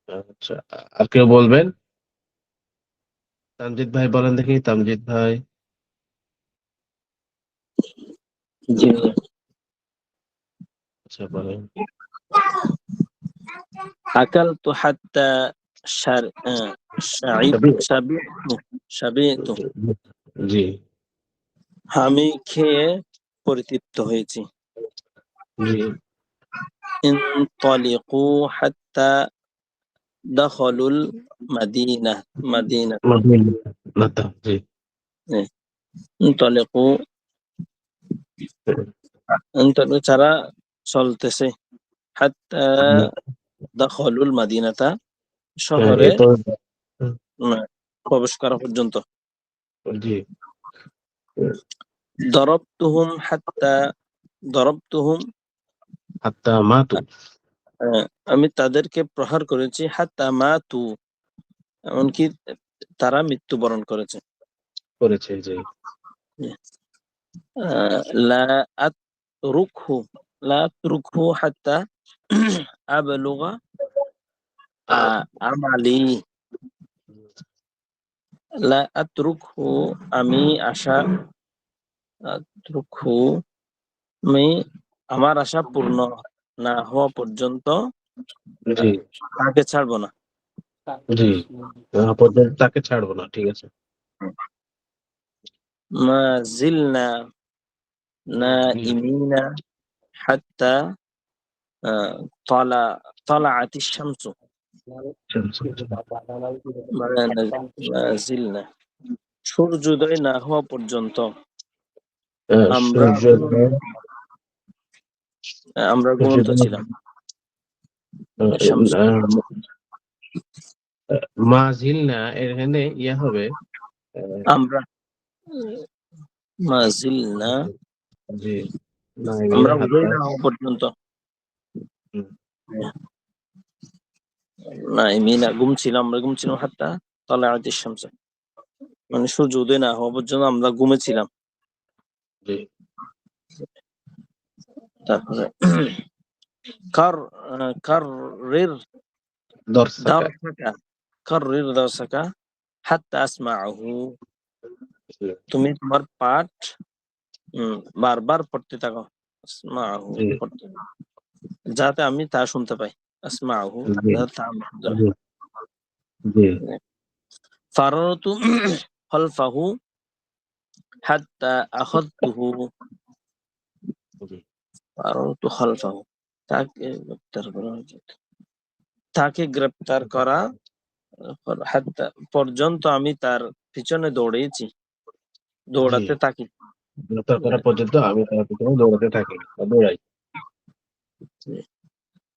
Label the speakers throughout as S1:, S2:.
S1: আচ্ছা, আর কেউ বলবেন? তামজিদ ভাই বলেন দেখি, তামজিদ ভাই।
S2: জি।
S1: আচ্ছা বলেন।
S2: আকালতু হাত্তা শার শাইব
S1: সাবির।
S2: শাবিতু শাবিতু
S1: জি।
S2: আমি খেয়ে পরিতৃপ্ত হয়েছি।
S1: জি।
S2: ইনতালিকু হাত্তা দাখালুল মাদিনাহ মাদিনাহ
S1: মদিনাতা, জি।
S2: ইনতালিকু ইনতালিকু তারা চলতেছে হাত্তা দাখালুল মাদিনাতা শহরে
S1: এরপর।
S2: উম, প্রবেশ করা পর্যন্ত।
S1: জি।
S2: দরবতুহুম হাত্তা দরবতুহুম
S1: হাত্তা মাতু।
S2: আহ, আমি তাদেরকে প্রহার করেছি হাত্তা মাতু এমনকি তারা মৃত্যুবরণ করেছে।
S1: করেছে, জি।
S2: লা আতরুকহু লা আতরুকহু হাত্তা আবলুগা আমালি লা আতরুকহু আমি আশা আতরুকহু আমি আমার আশা পূর্ণ না হওয়া পর্যন্ত
S1: জি।
S2: তাকে ছাড়বো না।
S1: জি। পর্যন্ত তাকে ছাড়বো না, ঠিক আছে।
S2: মা জিলনা
S1: জি।
S2: নাইমিনা হাত্তা তলা তলাআতিশ শামসু
S1: আচ্ছা, আচ্ছা,
S2: মানে জিলনা সূর্যোদয় না হওয়া পর্যন্ত আমরা
S1: সূর্যোদয়।
S2: আমরা ঘুমন্ত
S1: সূর্যোদয়।
S2: ছিলাম। শামসু
S1: মাঝিল না, এখানে ইয়া হবে।
S2: আমরা মাজিলনা
S1: জি। নাইমিনা
S2: আমরা উদয়
S1: হাত্তা।
S2: না হওয়া পর্যন্ত
S1: হুম।
S2: নাইমিনা ঘুমছিলাম আমরা ঘুমছিলাম হাত্তা তলাআতিশ শামসু মানে সূর্য উদয় না হওয়া পর্যন্ত আমরা ঘুমেছিলাম।
S1: জি।
S2: তারপরে কার কার
S1: দর্শকা।
S2: দারসাকা কাররির দারসাকা হাত্তা আসমাহু
S1: জি।
S2: তুমি তোমার পাঠ বারবার পড়তে থাকো। আসমাহু
S1: জি।
S2: পড়তে যাতে আমি তা শুনতে পাই। আসমাহু
S1: জি।
S2: যাতে তা আমি শুনতে পাই।
S1: জি। জি।
S2: ফারারতু খালফাহু হাত্তা আখাযতুহু
S1: জি।
S2: ফারারতু খালফাহু তাকে গ্রেপ্তার করা হয়েছে। তাকে গ্রেপ্তার করা হাত্তা পর্যন্ত আমি তার পিছনে দৌড়েছি
S1: জি।
S2: দৌড়াতে থাকি।
S1: গ্রেপ্তার করা পর্যন্ত আমি তার পিছনে দৌড়াতে থাকি বা দৌড়াই।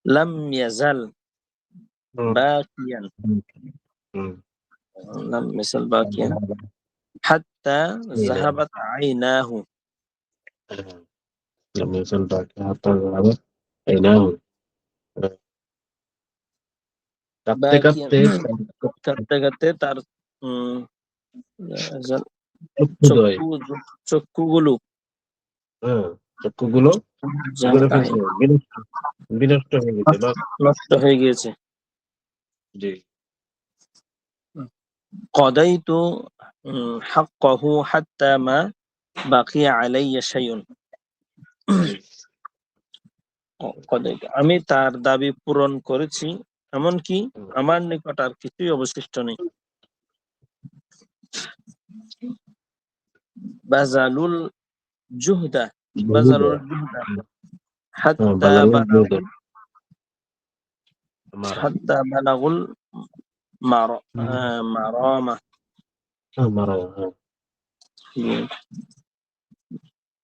S2: লাম ইয়াজাল
S1: হুম।
S2: বাকিয়ান
S1: হুম। হুম।
S2: লাম ইয়াজাল বাকিয়ান হাত্তা যাহাবাত আইনাহু
S1: لم يزل باقي حتى ذهب عيناه. কাঁপতে
S2: বাকিয়ান
S1: কাঁপতে
S2: কাঁদতে কাঁদতে তার উম,
S1: চক্ষুদ্বয়।
S2: চক্ষু চক্ষুগুলো
S1: হ্যাঁ, চক্ষুগুলো কি করে ফেলছে, বিনষ্ট, বিনষ্ট হয়ে গেছে বা।
S2: নষ্ট হয়ে গিয়েছে।
S1: জি।
S2: قضيت حقه حتى ما بقي علي شيء
S1: জি।
S2: قضيت আমি তার দাবি পূরণ করেছি এমনকি আমার নিকট আর কিছুই অবশিষ্ট নেই। বাজালুল জুহদা
S1: বহুদা।
S2: বাজালুল জুহদা হাত্তা
S1: বাজাল বহুদা।
S2: বালাগুল
S1: মারা।
S2: হাত্তা বালাগুল মারামা
S1: মারা, হ্যাঁ।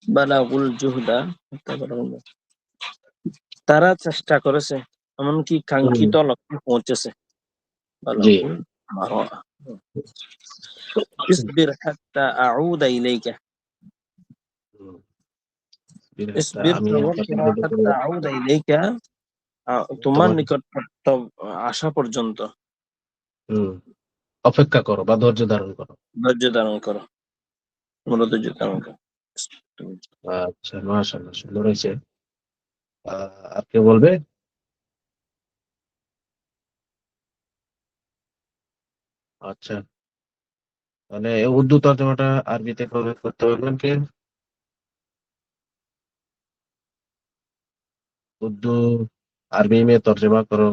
S2: বালাগুল জুহদা হাত্তা বালাগুল তারা চেষ্টা করেছে এমনকি কাঙ্ক্ষিত লক্ষ্যে পৌঁছেছে।
S1: জি।
S2: বালাগুল মারামা ইসবির হাত্তা আউদা ইলাইকা ইসবির
S1: আমি
S2: সবর
S1: আপনার
S2: করা
S1: দিকে ফিরে
S2: হাত্তা
S1: যাচ্ছি।
S2: আউদা ইলাইকা তোমার
S1: তোমার।
S2: নিকট আসা পর্যন্ত
S1: হুম। অপেক্ষা করো বা ধৈর্য ধারণ করো।
S2: ধৈর্য ধারণ করো তোমরা ধৈর্য ধারণ করো।
S1: আচ্ছা, মাশাআল্লাহ, সুন্দর হয়েছে। আর কেউ বলবে? আচ্ছা, মানে উর্দু তর্জমাটা আরবিতে করতে পারবেন কে? উর্দু আরবি মে তর্জমা করো,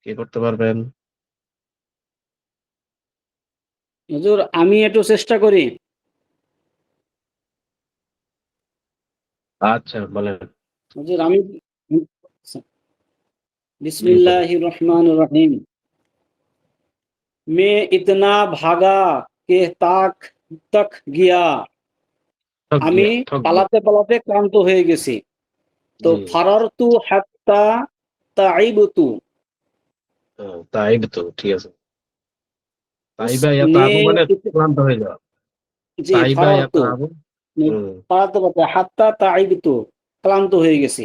S1: কে করতে পারবেন?
S3: হুজুর আমি একটু চেষ্টা করি।
S1: আচ্ছা বলেন।
S3: হুজুর আমি
S1: জি বলেন।
S3: बिस्मिल्लाहिर रहमानिर रहीम। मैं इतना भागा कि ताक तक गया।
S1: ঠক
S3: আমি
S1: গিয়া, ঠক গিয়া।
S3: পালাতে পালাতে ক্লান্ত হয়ে গেছি। তো
S1: জি।
S3: ফারারতু হাত্তা তাইবতু।
S1: তাইব তো ঠিক আছে। তাইবা ইয়া
S3: উসনে
S1: তাবু মানে ক্লান্ত হয়ে যাওয়া।
S3: জি
S1: তাইবা ইয়া
S3: ফারারতু
S1: তাবু। হুম।
S3: পালাতে পালাতে হাত্তা তাইবতু ক্লান্ত হয়ে গেছি।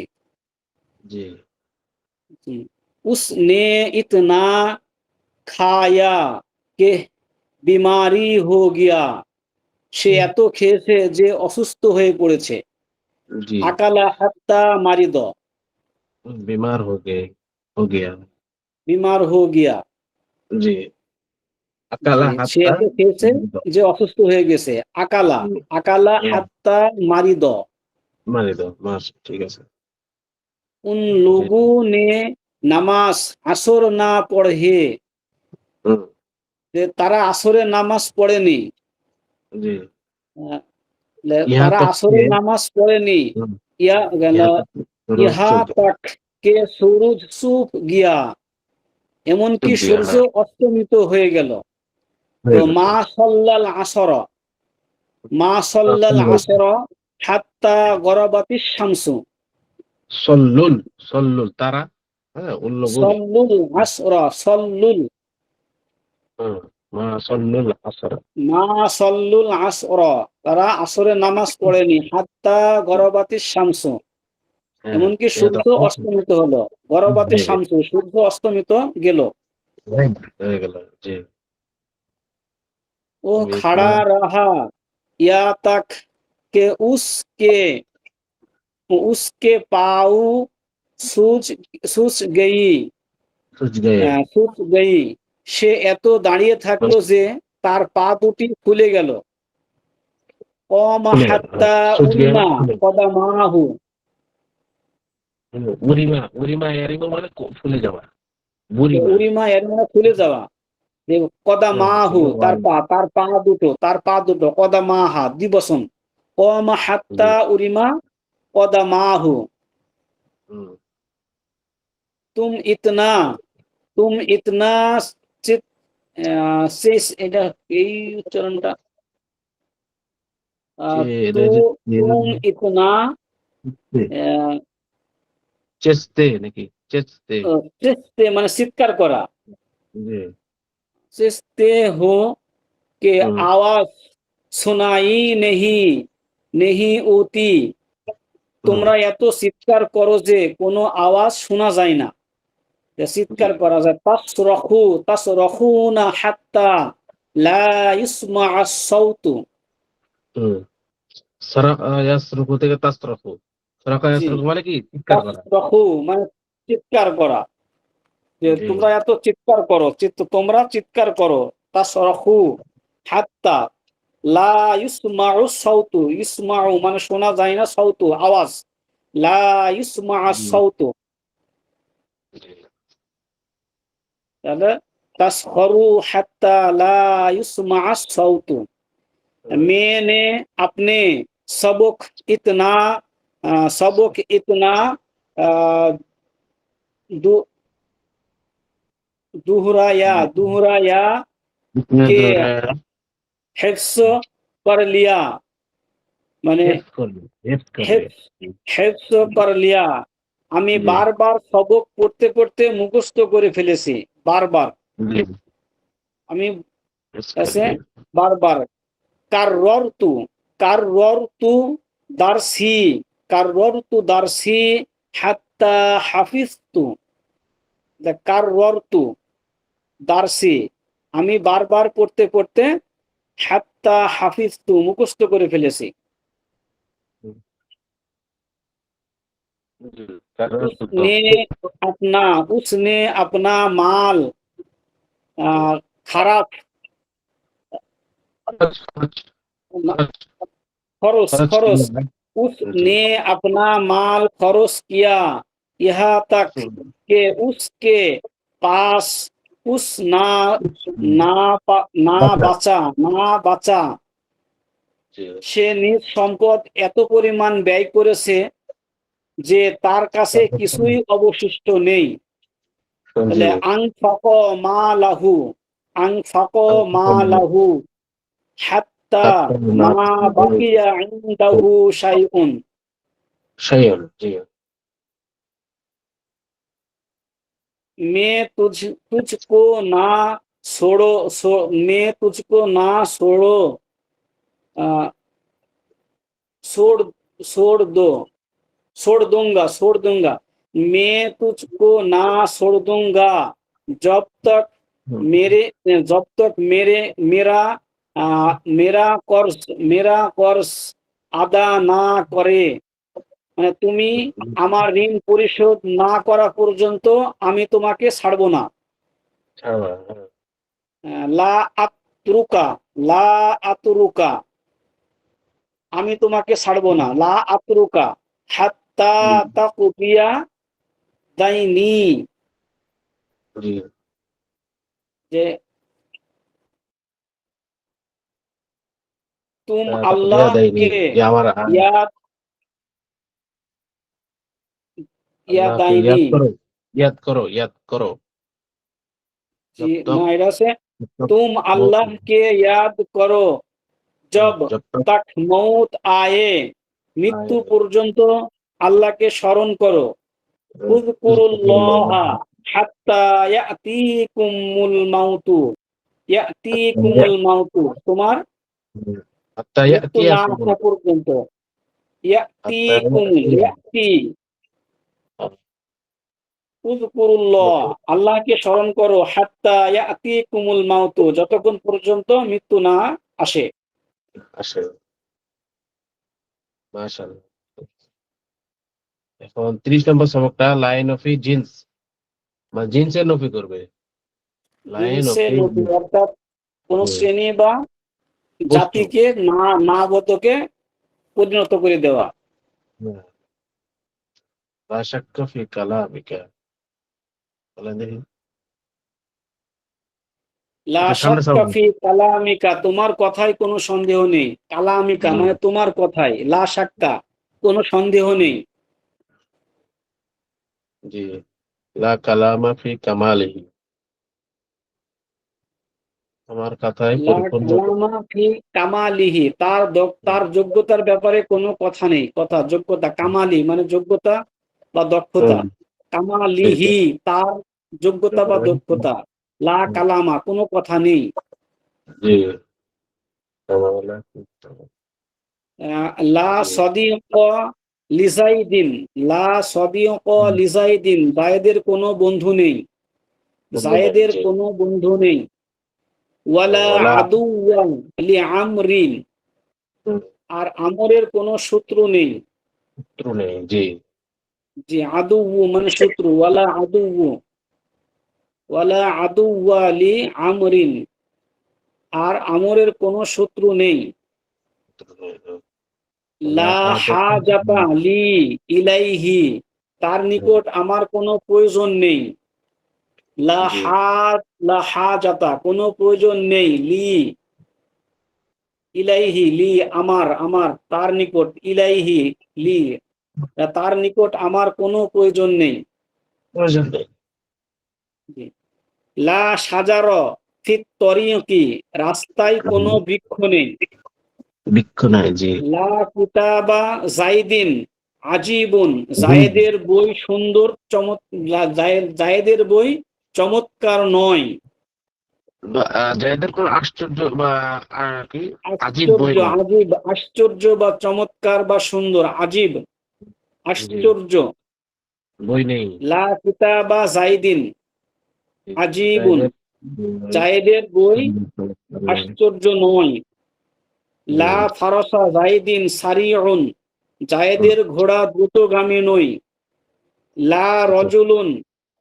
S1: জি।
S3: জি। उसने इतना खाया कि बीमारी हो गया। সে এত খেয়েছে যে অসুস্থ হয়ে পড়েছে।
S1: জি।
S3: আকালা হাত্তা মারিদ,
S1: बीमार हो गया।
S3: বিমার হো গিয়া।
S1: জি।
S3: জি,
S1: আকালা
S3: সে
S1: হাত্তা
S3: এত খেয়েছে যে অসুস্থ হয়ে গেছে। আকালা, আকালা হাত্তা মারিদ।
S1: মানে দাও মাস, ঠিক আছে।
S3: উন
S1: জি।
S3: লোগো নে নামাজ আসর না পড়ে,
S1: হুম।
S3: যে তারা আসরের নামাজ পড়েনি।
S1: জি।
S3: আহ,
S1: यहाँ
S3: তারা
S1: तक
S3: আসরের
S1: के
S3: নামাজ পড়েনি।
S1: হুম,
S3: ইয়া গেল
S1: यहाँ तक रोज
S3: ইহা
S1: चुप
S3: তক কে সূরজ সুপ গিয়া, এমনকি
S1: चुप गया।
S3: সূর্য
S1: हाँ
S3: অস্তমিত হয়ে গেল। তো
S1: হয়ে গেছে।
S3: মা সাল্লাল আসর, মা সাল্লাল আসর হাত্তা গরাবাতিস শামসু।
S1: সল্লুল, সল্লুল তারা, হ্যাঁ উল্লগুল।
S3: সল্লুল আসর, সল্লুল
S1: হুম, মা সল্লুল আসর।
S3: মা সল্লুল আসর, তারা আসরের নামাজ পড়েনি। হাত্তা গরাবাতিস শামসু,
S1: হ্যাঁ
S3: এমনকি
S1: এটা তো
S3: সূর্য অস্তমিত হলো। গরাবাতিস
S1: হয়ে গেল।
S3: শামসু, সূর্য অস্তমিত গেল।
S1: হয়ে গেল। জি।
S3: ও
S1: তুমি
S3: খাড়া রাহা ইয়া তাক के उसके उसके पाऊ सूज सूज गई,
S1: সুচ গয়ে।
S3: सूज गई। সে এত দাঁড়িয়ে থাকলো যে তার পা দুটি ফুলে গেল। কমা
S1: খুলে গেল, হ্যাঁ
S3: হাত্তা
S1: সুচ গয়ে
S3: উরিমা
S1: খুলে।
S3: কদামাহু।
S1: উরিমা, উরিমা এরিমা মানে ফুলে যাওয়া। বুড়িমা।
S3: উরিমা এর মানে ফুলে যাওয়া। যে কদামাহু,
S1: ফুলে
S3: তার
S1: ওয়ান।
S3: পা, তার পা দুটো, তার পা দুটো। কদামাহা দ্বিবচন। কমা
S1: জি।
S3: হাত্তা উরিমা কদামাহু।
S1: হুম।
S3: তুম ইতনা, তুম ইতনা চিত শেষ, এটা এই উচ্চারণটা
S1: যে
S3: তু
S1: এটা যে
S3: তুম ইতনা আহ,
S1: চেস্তে নাকি চেস্তে।
S3: চেস্তে মানে চিৎকার করা।
S1: জি।
S3: চেস্তে হো কে
S1: হুম।
S3: আওয়াজ শোনাই নেহি, নেহি ওতি।
S1: হুম।
S3: তোমরা এত চিৎকার করো যে কোনো আওয়াজ শোনা যায় না। যে
S1: জি।
S3: চিৎকার করা যায়। তাসরখু না হাত্তা লা ইসমা আস-সাউতু।
S1: হুম। ইয়াসরুকু থেকে তাসরফু। সরাকা
S3: জি,
S1: ইয়াসরুকু মানে কি চিৎকার করা।
S3: তাসরখু মানে চিৎকার করা। যে
S1: জি।
S3: তোমরা এত চিৎকার করো, তোমরা চিৎকার করো। তাসরখু হাত্তা লা ইসমাউ সাউতু, ইসমাউ মানে শোনা যায় না, সাউতু আওয়াজ। লা ইসমা
S1: জি।
S3: সাউতু,
S1: জি।
S3: তাহলে তাসখরু হাত্তা লা ইসমা সাউতু।
S1: হুম।
S3: मैंने अपने सबक इतना सबक इतना अ, दु- दुहराया दुहराया
S1: जितने
S3: के
S1: दोहराया
S3: हिफ्स कर लिया, মানে
S1: हेफ कर ले।
S3: হিফজ, হিফজ কর লিয়া। আমি
S1: जी।
S3: বারবার সবক পড়তে পড়তে মুখস্থ করে ফেলেছি। বারবার
S1: जी।
S3: আমি
S1: हेफ कर
S3: কাছে
S1: लिया।
S3: বারবার। কাররতু, কাররতু দারসি, কাররতু দারসি হাত্তা হাফিজতু। কাররতু দারসি, আমি বারবার পড়তে পড়তে হাত্তা হাফিজতু মুখস্থ করে ফেলেছি।
S1: जी। कर रहा तू तो।
S3: उसने अपना, उसने अपना माल খারাপ, खर्च खर्च उसने अपना माल खर्च किया यहाँ तक कि उसके पास उस ना বাঁচা সে নিজ সম্পদ এত পরিমাণ ব্যয় করেছে যে তার কাছে কিছুই অবশিষ্ট নেই। তাহলে আনফাক মা লাহু হাত্তা মা বাকিয়া ইনদাহু শাইউন। मैं तुझको ना मैं तुझको ना छोड़ दूंगा मैं तुझको ना छोड़ दूंगा जब तक मेरा कर्ज আদা না করে, মানে তুমি আমার ঋণ পরিশোধ না করা পর্যন্ত আমি তোমাকে ছাড়বো না। লা আতরুকা লা আতরুকা আমি তোমাকে ছাড়বো না। লা আতরুকা হাত্তা তাকদিয়া দাইনি, যে तुम अल्लाह के
S1: याद करो
S3: ना, इधर से तुम अल्लाह के याद करो जब तक मौत आए, মৃত্যু পর্যন্ত আল্লাহকে স্মরণ করো। উযকুরুল্লাহা হাত্তা ইয়াতিকুমুল মাউতু তোমার মৃত্যু না আসা পর্যন্ত। উযকুরুল্লাহ আল্লাহকে স্মরণ করো হাত্তা ইয়াতিকুমুল মাউতু যতক্ষণ পর্যন্ত মৃত্যু না আসে।
S1: মাশাআল্লাহ। এখন 30 নম্বর সবকটা লাইন অফ জিন্স বা জিন্সের নফি করবে। লাইন অফ
S3: অর্থাৎ কোন শ্রেণী বা জাতিকে না বতকে পরিণত করে দেওয়া।
S1: লা শাক্কা ফি কালামিকা, বলেন দেখি।
S3: লা শাক্কা ফি কালামিকা তোমার কথায় কোনো সন্দেহ নেই। কালামিকা মানে তোমার কথায়, লা শাক্কা কোনো সন্দেহ নেই।
S1: জি, লা কালামা ফি কামালিহি আমার কথায়
S3: কামালিহি তার যোগ্যতার ব্যাপারে কোনো কথা নেই। যোগ্যতা, কামালি মানে যোগ্যতা বা দক্ষতা, কামালিহি তার যোগ্যতা বা দক্ষতা, লা কালামা কোনো কথা নেই। লা সদিক লিজাইদিন জায়েদের কোনো বন্ধু নেই, জায়েদের কোনো বন্ধু নেই। ওয়ালা আদুওয়ান লিআমরিন আর আমরের কোনো শত্রু নেই। জি আদুউ মানে শত্রু, ওয়ালা আদুওয়া লিআমরিন আর আমরের কোনো শত্রু নেই। লা হাজাতা লি ইলাইহি তার নিকট আমার কোনো প্রয়োজন নেই। লা হাজাতা কোনো প্রয়োজন নেই, লি ইলাইহি লি আমার তার নিকট, ইলাইহি লি তার নিকট আমার কোনো প্রয়োজন নেই। লা সাজার ফিত তরিকি রাস্তায় কোনো বৃক্ষ নেই। লা কুতাবা জাইদিন আজিবুন জায়েদের বই সুন্দর জায়েদের বই চমৎকার নয়।
S1: জায়েদের কোন আশ্চর্য বা কি
S3: আশ্চর্য বা চমৎকার বা সুন্দর, আজিব আশ্চর্য
S1: বই নেই।
S3: লা কিতাবা জাইদিন আজিবুন জায়েদের বই আশ্চর্য নয়। লা ফারাসা জাইদিন সারিউন জায়েদের ঘোড়া দ্রুতগামী নয়। লা রজুলুন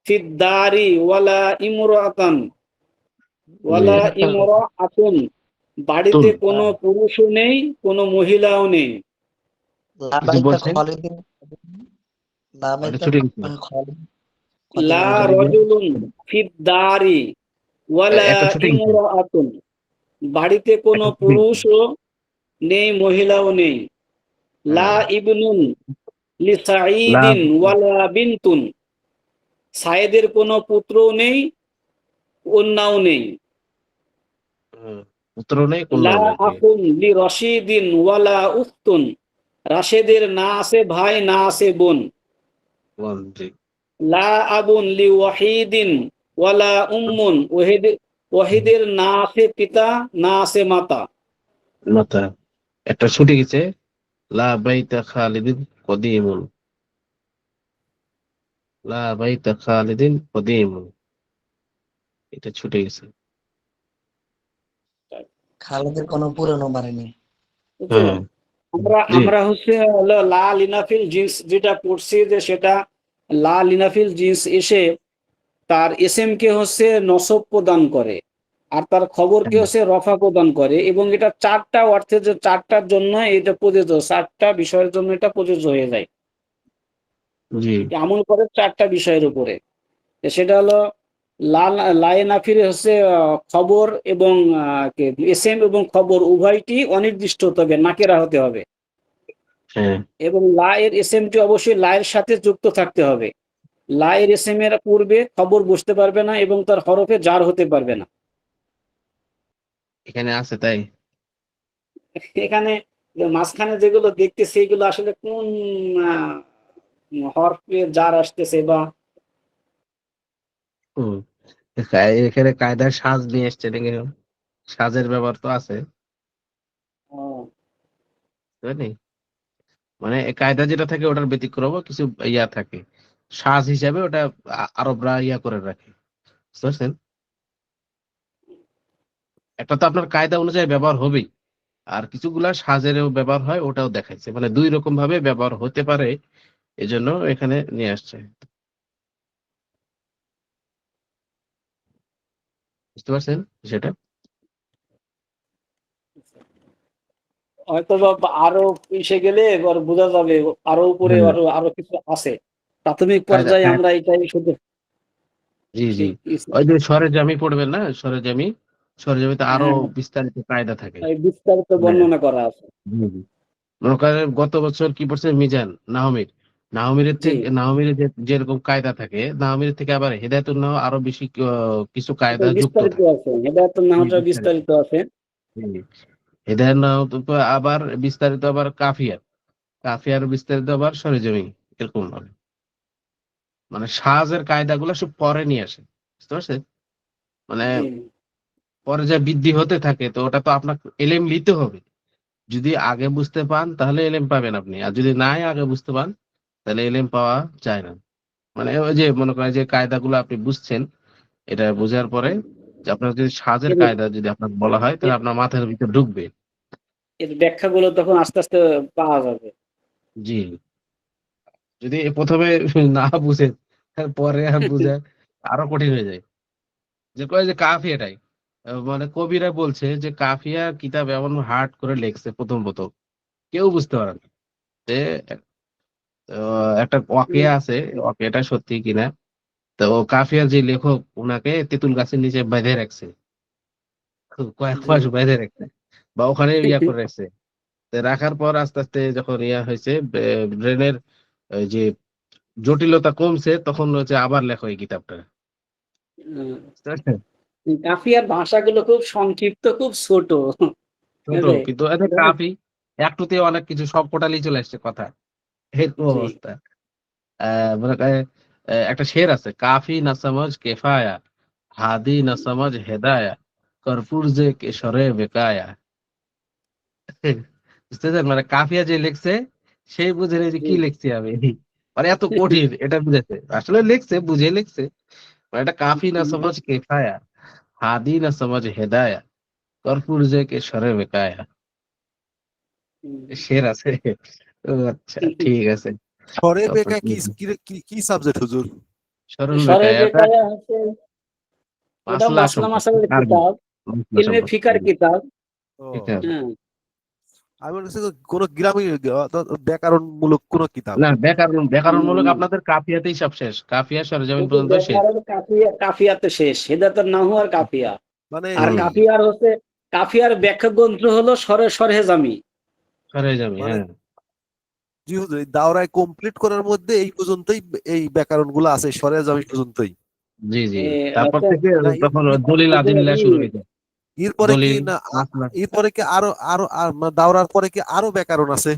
S3: ফিদ দারি ওয়ালা ইমরাতান ওয়ালা
S1: একটা
S3: ইমরাআতুন, বাড়িতে কোনো পুরুষও নেই, কোনো মহিলাও নেই।
S4: লা
S1: কিছু
S4: বাইতা
S1: বলছেন?
S4: খালিদিন, লা
S1: এটা
S4: বাইতা
S1: ছুটে গেছে।
S4: খালিদিন
S3: লা
S4: কদিমুন।
S3: রজুলুন ফিদ দারি ওয়ালা
S1: একটা ছুটে গেছে।
S3: ইমরাআতুন, বাড়িতে কোনো
S1: একটা ছুটে গেছে।
S3: পুরুষও নেই, মহিলাও নেই। লা
S1: হ্যাঁ।
S3: ইবনুন
S1: লা
S3: লিসাঈদিন ওয়ালা বিনতুন, সায়েদের কোনো পুত্রও নেই, কন্যাও নেই।
S1: পুত্র নেই,
S3: লা
S1: কন্যাও নেই। জি।
S3: আখুন লি রশিদিন ওয়ালা উখতুন, রাশেদের না আছে ভাই, না আছে বোন।
S1: বল, জি।
S3: লা আবুন লি ওয়াহিদিন ওয়ালা উম্মুন, ওয়াহিদের না আছে পিতা, না আছে মাতা।
S1: মাথা। একটা ছুটে গেছে। লা বাইতা খালিদিন কদিমুন। লা বাইতা খালিদিন কদিমুন। এটা ছুটে গেছে।
S4: খালিদের কোনো পুরনো বাড়ি নেই।
S3: বুঝছো?
S1: হ্যাঁ।
S3: আমরা
S1: জি।
S3: আমরা হচ্ছে হলো লা লিনাফিল জিন্স যেটা পড়ছি, যে সেটা লা লিনাফিল জিন্স এসে তার এসএম কে হচ্ছে নসব প্রদান করে, আর তার খবরকে হচ্ছে রফা প্রদান করে, এবং এটা চারটা অর্থে, যে চারটার জন্য এটা প্রযোজ্য, চারটা বিষয়ের জন্য এটা প্রযোজ্য হয়ে যায়।
S1: জি।
S3: আমল করে চারটা বিষয়ের উপরে। সেটা হলো লায়ে নাফিরে হচ্ছে খবর এবং এসএম এবং খবর উভয়টি অনির্দিষ্ট হতে হবে, নাকেরা হতে হবে,
S1: হ্যাঁ।
S3: এবং লা এর এসএমটি অবশ্যই লা এর সাথে যুক্ত থাকতে হবে। লা এর এসএম এর পূর্বে খবর বসতে পারবে না এবং তার হরফে জার হতে পারবে না।
S1: এখানে আছে তাই।
S3: এখানে যে মাঝখানে যেগুলো দেখতেছি এগুলো আসলে কোন আহ, হরফে জার আসতেছে বা
S1: হুম। এখানে কায়দার সাজ নিয়ে এসছে নাকি? সাজের ব্যবহার তো আছে,
S3: আহ,
S1: বুঝলি? মানে এই কায়দা যেটা থাকে ওটার ব্যতিক্রম কিছু ইয়া থাকে, সাজ হিসাবে ওটা আরবরা ইয়া করে রাখে, বুঝতে পারছেন? একটা তো আপনার কায়দা অনুযায়ী ব্যবহার হবেই, আর কিছুগুলা সাজেরও ব্যবহার হয়, ওটাও দেখাইছে, মানে দুই রকম ভাবে ব্যবহার হতে পারে, এজন্য এখানে নিয়ে আসছে। বুঝতে পারছেন সেটা?
S3: হয়তো বা আরো এসে গেলে এবার বোঝা যাবে, আরো উপরে
S1: হ্যাঁ।
S3: আরো আরো কিছু আছে। প্রাথমিক
S1: কায়দা
S3: পর্যায়ে আমরা এটাই শুধু
S1: জি, জি।
S3: এই-
S1: ওই যে সরেজমি পড়বেন না, সরেজমি, সরেজমিতে আরো
S3: হ্যাঁ,
S1: বিস্তারিত কায়দা থাকে।
S3: এই বিস্তারিত
S1: মানে
S3: বর্ণনা করা আছে।
S1: জি, জি। মনে করেন গত বছর কি পড়ছে মিজান নাহমির,
S3: জি,
S1: নাহমিরের যেরকম কায়দা থাকে, নাহমিরের থেকে আবার হেদায়েতুন নাহ আরো বেশি কিছু
S3: এটা
S1: কায়দা যুক্ত
S3: বিস্তারিত
S1: থাকে।
S3: আছে, হেদায়েতুন
S1: জি,
S3: নাহটা
S1: বিস্তারিত।
S3: বিস্তারিত আছে।
S1: জি। হেদায়েত নাহ তো আবার বিস্তারিত, আবার কাফিয়ার বিস্তারিত, আবার সরেজমি, এরকম ভাবে মানে সাজের কায়দাগুলো সব পরে নিয়ে আসে, বুঝতে পারছেন? মানে
S3: জি,
S1: পরে যা বৃদ্ধি হতে থাকে, তো ওটা তো আপনাকে এলেম নিতে হবে। যদি আগে বুঝতে পান তাহলে এলেম পাবেন আপনি, আর যদি নাই আগে বুঝতে পান তাহলে এলেম পাওয়া যায় না। মানে ওই যে মনে করেন যে কায়দাগুলো আপনি বুঝছেন, এটা বোঝার পরে যে আপনার যদি সাজের
S3: এর
S1: কায়দা যদি আপনার বলা হয়, তাহলে
S3: এর-
S1: আপনার মাথার ভিতরে ঢুকবে।
S3: এর ব্যাখ্যাগুলো তখন আস্তে আস্তে পাওয়া যাবে।
S1: জি। যদি প্রথমে না বুঝেন, পরে আর বুঝা আরো কঠিন হয়ে যায়। যে কয় যে কাফিয়াটাই, মানে কবিরা বলছে যে কাফিয়া কিতাব এমন হার্ড করে লেখছে প্রথম প্রথম, কেউ বুঝতে পারে না। যে একটা ওয়াকিয়া আছে, ওয়াকিয়াটা সত্যি কিনা। তো কাফিয়ার যে লেখক, উনাকে তেঁতুল গাছের নিচে বেঁধে রাখছে, কয়েক
S3: জি,
S1: মাস বেঁধে রাখছে, বা ওখানে ইয়া করে রাখছে। তো রাখার পর আস্তে আস্তে যখন ইয়া হয়েছে, ব্রেনের যে জটিলতা কমছে, তখন হচ্ছে আবার লেখো এই কিতাবটা, বুঝতে পারছেন?
S3: কাফিয়ার ভাষাগুলো খুব সংক্ষিপ্ত, খুব ছোট।
S1: ছোট,
S3: বুঝলে?
S1: কিন্তু এত কাফি, একটুতে অনেক কিছু সব কোটালি চলে আসছে কথা, এরকম
S3: জি,
S1: অবস্থা। মনে করে একটা শের আছে, কাফি না সমঝ কেফায়া, হাদি না সমঝ হেদায়া, কর্পূর যে কেশরে বেকায়া। বুঝতেছেন? মানে কাফিয়া যে লিখছে, সেই বুঝে নেই যে
S3: জি।
S1: কি লিখছি আমি, মানে এত কঠিন এটা বুঝেছে, আসলে লিখছে, বুঝে লিখছে। মানে এটা কাফি না সমঝ কেফায়া, হাদি না সমঝ হেদায়া, কর্পূর যে কেশরে বেকায়া। শের আছে। ও আচ্ছা, ঠিক আছে।
S5: সরে
S1: তারপর
S5: বেকা কি কি কি সাবজেক্ট হুজুর?
S1: স্মরণ
S3: সরে
S1: বেকায়াটা
S3: বেকায়া হচ্ছে ওটা
S1: মাসলা
S3: মাসলা
S1: শব্দ
S3: মাসালের
S1: আরবি
S3: কিতাব,
S1: মাসলা
S3: ইলমে
S1: শব্দ
S3: ফিকার কিতাব।
S5: ও
S1: কিতাব।
S3: হ্যাঁ,
S5: আমি মনে করছি কোন গ্রামীণ ব্যাকরণমূলক কোন কিতাব।
S1: না, ব্যাকরণমূলক
S3: না,
S1: আপনাদের কাফিয়াতেই সব শেষ, কাফিয়া সরেজমিন
S3: শুধু
S1: পর্যন্ত শেষ।
S3: ব্যাকরণ কাফিয়াতে শেষ, হেদায়াতুন নাহু আর কাফিয়া।
S5: মানে
S3: আর
S1: হুম,
S3: কাফিয়ার ব্যাখ্যা গ্রন্থ হলো সরহে জামি।
S1: সরেজমি,
S5: মানে
S1: হ্যাঁ।
S5: জি হুজুর, এই দাওরায় কমপ্লিট করার মধ্যে এই পর্যন্তই, এই ব্যাকরণ গুলো আছে সরে যাওয়া পর্যন্তই।
S1: জি জি,
S3: এ,
S1: তারপর
S3: আচ্ছা,
S1: থেকে
S5: না
S1: তখন দলিল আদিল্লাহ শুরু হয়ে যায়।
S5: এরপরে কি
S1: দলিল
S5: না
S1: মাসলা।
S5: এরপরে কি আরো আরো মানে দাওরার পরে কি আরো ব্যাকরণ আছে?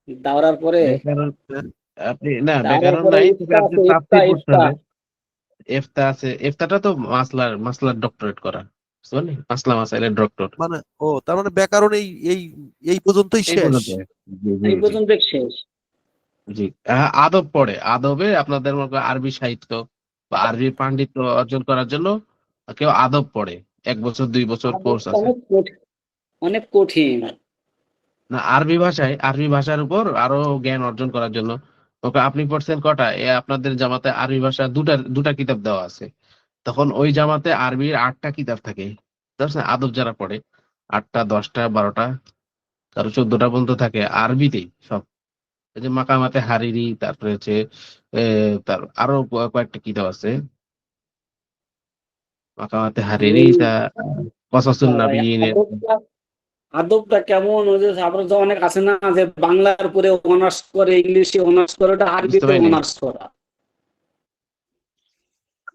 S3: দাওরার পরে
S1: ব্যাকরণ
S5: হ্যাঁ?
S1: আপনি না,
S3: দাওরার
S1: ব্যাকরণ
S3: পরে
S1: নাই, তবে
S3: ইফতা
S1: আপনি
S3: আছে, ইফতা
S1: তাফসীর পড়তে
S3: ইফতা
S1: হবে। ইফতা আছে, ইফতাটা তো মাসলার ডক্টরেট করা, বুঝলেন, মাসলা মাসাইলের ডক্টর।
S5: মানে তার মানে ব্যাকরণ এই এই পর্যন্তই
S1: এই
S5: শেষ।
S1: পর্যন্ত। জি জি
S3: এই
S1: জি
S3: পর্যন্ত শেষ।
S1: জি। আদব পড়ে, আদবে আপনাদের মনে করেন আরবি সাহিত্য বা আরবি পাণ্ডিত্য অর্জন করার জন্য কেউ আদব পড়ে, 1 বছর 2 বছর কোর্স
S3: আদবটা
S1: আছে।
S3: অনেক কঠিন।
S1: না, আরবি ভাষার উপর আরো জ্ঞান অর্জন করার জন্য। ওকে, আপনি পড়ছেন কটা, আপনাদের জামাতে আরবি ভাষা দুটা দুটা কিতাব দেওয়া আছে। তখন ওই জামাতে আরবির 8টা কিতাব থাকে, বুঝতে পারছেন? আদব যারা পড়ে 8টা 10টা 12টা, কারো 14টা পর্যন্ত থাকে আরবিতেই সব। এই যে মাকামাতে হারিরি, তারপরে হচ্ছে তার আরো কয়েকটা কিতাব আছে, মাকামাতে হারিরি,
S3: এই
S1: তা কসাসুন
S3: ভাই,
S1: নাবিয়িনের।
S3: আদবটা কেমন, ওই যে আপনার যে অনেক আছে না যে বাংলার উপরে অনার্স করে, ইংলিশে অনার্স করে, ওটা
S1: বুঝতে
S3: আরবিতে
S1: পারিনি।
S3: অনার্স করা।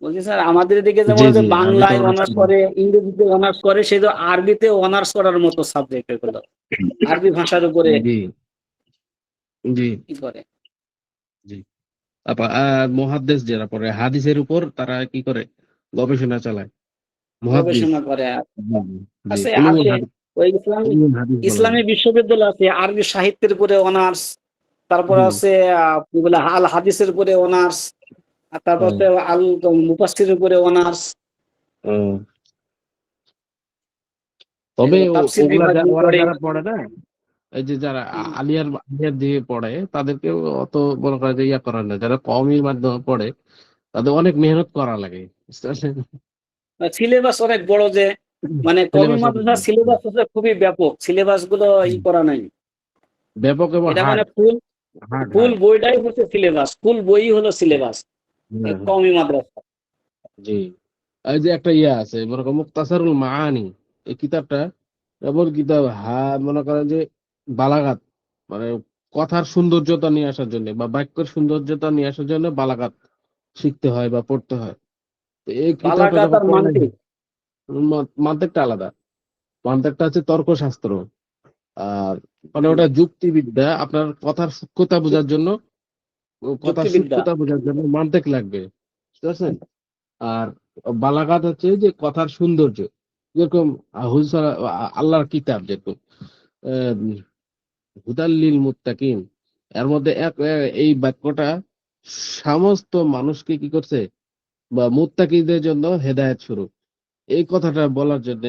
S3: বলছি স্যার, আমাদের দিকে যেমন
S1: জি
S3: যে
S1: জি, আরবিতে
S3: বাংলায়
S1: অনার্স
S3: অনার্স করে, ইংরেজিতে অনার্স করে, সেই তো আরবিতে অনার্স করার মতো সাবজেক্ট এগুলো। আরবি ভাষার উপরে
S1: জি জি
S3: কি করে।
S1: জি। আর মুহাদ্দিস যারা পড়ে হাদিসের উপর, তারা কি করে, গবেষণা চালায়, মুহাদ্দিস।
S3: গবেষণা করে।
S1: হুম, জি,
S3: আছে
S1: উলুমুল
S3: আছে
S1: হাদিস,
S3: ওই
S1: উলুমুল হাদিস বলা
S3: ইসলামী
S1: যায়।
S3: বিশ্ববিদ্যালয় আছে, আরবি সাহিত্যের উপরে অনার্স, তারপর
S1: হুম,
S3: আছে কি বলে আল হাদিসের উপরে অনার্স, আর তারপর
S1: হ্যাঁ,
S3: হচ্ছে আল মুফাসসিরের উপরে অনার্স।
S1: হুম। তবে
S3: এগুলো তাফসীর
S1: ওগুলা
S3: বিভাগ
S1: ওরা
S3: পড়ে।
S1: যারা পড়ে না, এই যে যারা আলিয়ার আলিয়ার দিয়ে পড়ে, তাদেরকে অত মনে করে যে ইয়া করার না। যারা কওমির মাধ্যমে পড়ে, তাদের অনেক মেহনত করা লাগে, বুঝতে পারছেন?
S3: সিলেবাস অনেক বড় যে, মানে কওমি
S1: সিলেবাস
S3: মাদ্রাসার সিলেবাস হচ্ছে খুবই ব্যাপক, সিলেবাস গুলো করা নাই।
S1: ব্যাপক এবং
S3: এটা মানে
S1: হার্ড,
S3: ফুল
S1: হার্ড
S3: ফুল
S1: হার্ড।
S3: বইটাই হচ্ছে সিলেবাস, ফুল বই হলো সিলেবাস কওমি মাদ্রাসা।
S1: জি। এই যে একটা ইয়া আছে, মনে করেন মুক্তাসারুল মাআনি, এই কিতাবটা এমন কিতাব, মনে করেন যে বালাগাত, মানে কথার সৌন্দর্যতা নিয়ে আসার জন্য বা বাক্যের সৌন্দর্যতা নিয়ে আসার জন্য বালাগাত শিখতে হয় বা পড়তে হয়। তো এই কিতাবটা
S3: বালাগাত
S1: যখন
S3: আর
S1: পড়বেন,
S3: মান্তিক।
S1: মান্তেকটা আলাদা, মান্তেকটা হচ্ছে তর্কশাস্ত্র। আর মানে ওটা যুক্তিবিদ্যা, আপনার কথার সূক্ষ্মতা বোঝার জন্য, কথার
S3: যুক্তিবিদ্যা।
S1: সূক্ষ্মতা বোঝার জন্য মান্তেক লাগবে, বুঝতে পারছেন? আর বালাগাত হচ্ছে যে কথার সৌন্দর্য, যেরকম আল্লাহর কিতাব, যেরকম আহ, হুদাল্লিল মুত্তাকিন, এর মধ্যে এই বাক্যটা সমস্ত মানুষকে কি করছে, বা মুত্তাকিদের জন্য হেদায়েত স্বরূপ। এই কথাটা বলার জন্য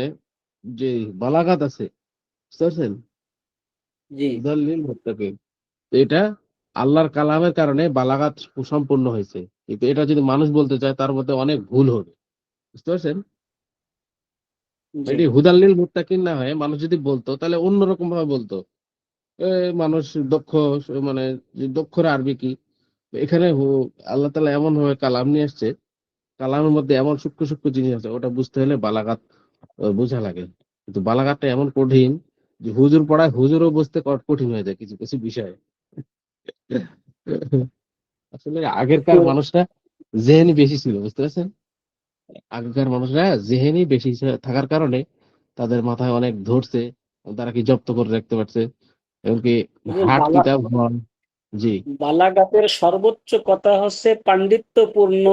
S1: যে বালাগাত আছে, বুঝতে পারছেন?
S3: জি।
S1: হুদাল্লিল মুত্তাকিন, তো এটা আল্লাহর কালামের কারণে বালাগাত সুসম্পূর্ণ হয়েছে। কিন্তু এটা যদি মানুষ বলতে চায়, তার মধ্যে অনেক ভুল হবে, বুঝতে পারছেন?
S3: জি।
S1: এটি হুদাল্লিল মুত্তাকিন না হয়ে মানুষ যদি বলতো, তাহলে অন্যরকম ভাবে বলতো। মানুষ দক্ষ, মানে যে দক্ষর আরবি কি, এখানে আল্লাহ তাআলা এমন ভাবে কালাম নিয়ে আসছে, কালামের মধ্যে এমন সূক্ষ্ম সূক্ষ্ম জিনিস আছে, ওটা বুঝতে হলে বালাগাত বোঝা লাগে। কিন্তু বালাগাতটা এমন কঠিন যে হুজুর পড়ায় হুজুরও বুঝতে কঠিন হয়ে যায় কিছু কিছু বিষয়। আসলে আগেরকার মানুষরা জেহেনি বেশি ছিল, বুঝতে পারছেন? আগেকার মানুষরা জেহেনি বেশি থাকার কারণে তাদের মাথায় অনেক ধরছে, তারা কি জব্দ করে রাখতে পারছে, এমনকি
S3: এই যে
S1: হার্ড কিতাব হন। জি,
S3: বালাগাতের সর্বোচ্চ কথা হচ্ছে পাণ্ডিত্যপূর্ণ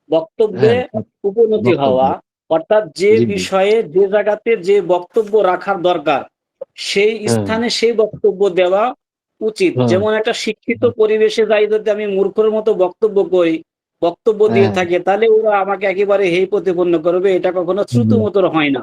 S3: বক্তব্যে
S1: হ্যাঁ,
S3: উপনীত
S1: বক্তব্য।
S3: হওয়া। অর্থাৎ যে
S1: জি জি,
S3: বিষয়ে যে জায়গাতে যে বক্তব্য রাখার দরকার, সেই
S1: হ্যাঁ
S3: স্থানে সেই বক্তব্য দেওয়া উচিত।
S1: হ্যাঁ
S3: যেমন একটা শিক্ষিত পরিবেশে যাই যদি আমি মূর্খের মতো বক্তব্য দিয়ে
S1: হ্যাঁ
S3: থাকে, তাহলে ওরা আমাকে একেবারে হেয় প্রতিপন্ন করবে, এটা কখনো
S1: হ্যাঁ
S3: শ্রুতমতর হয় না।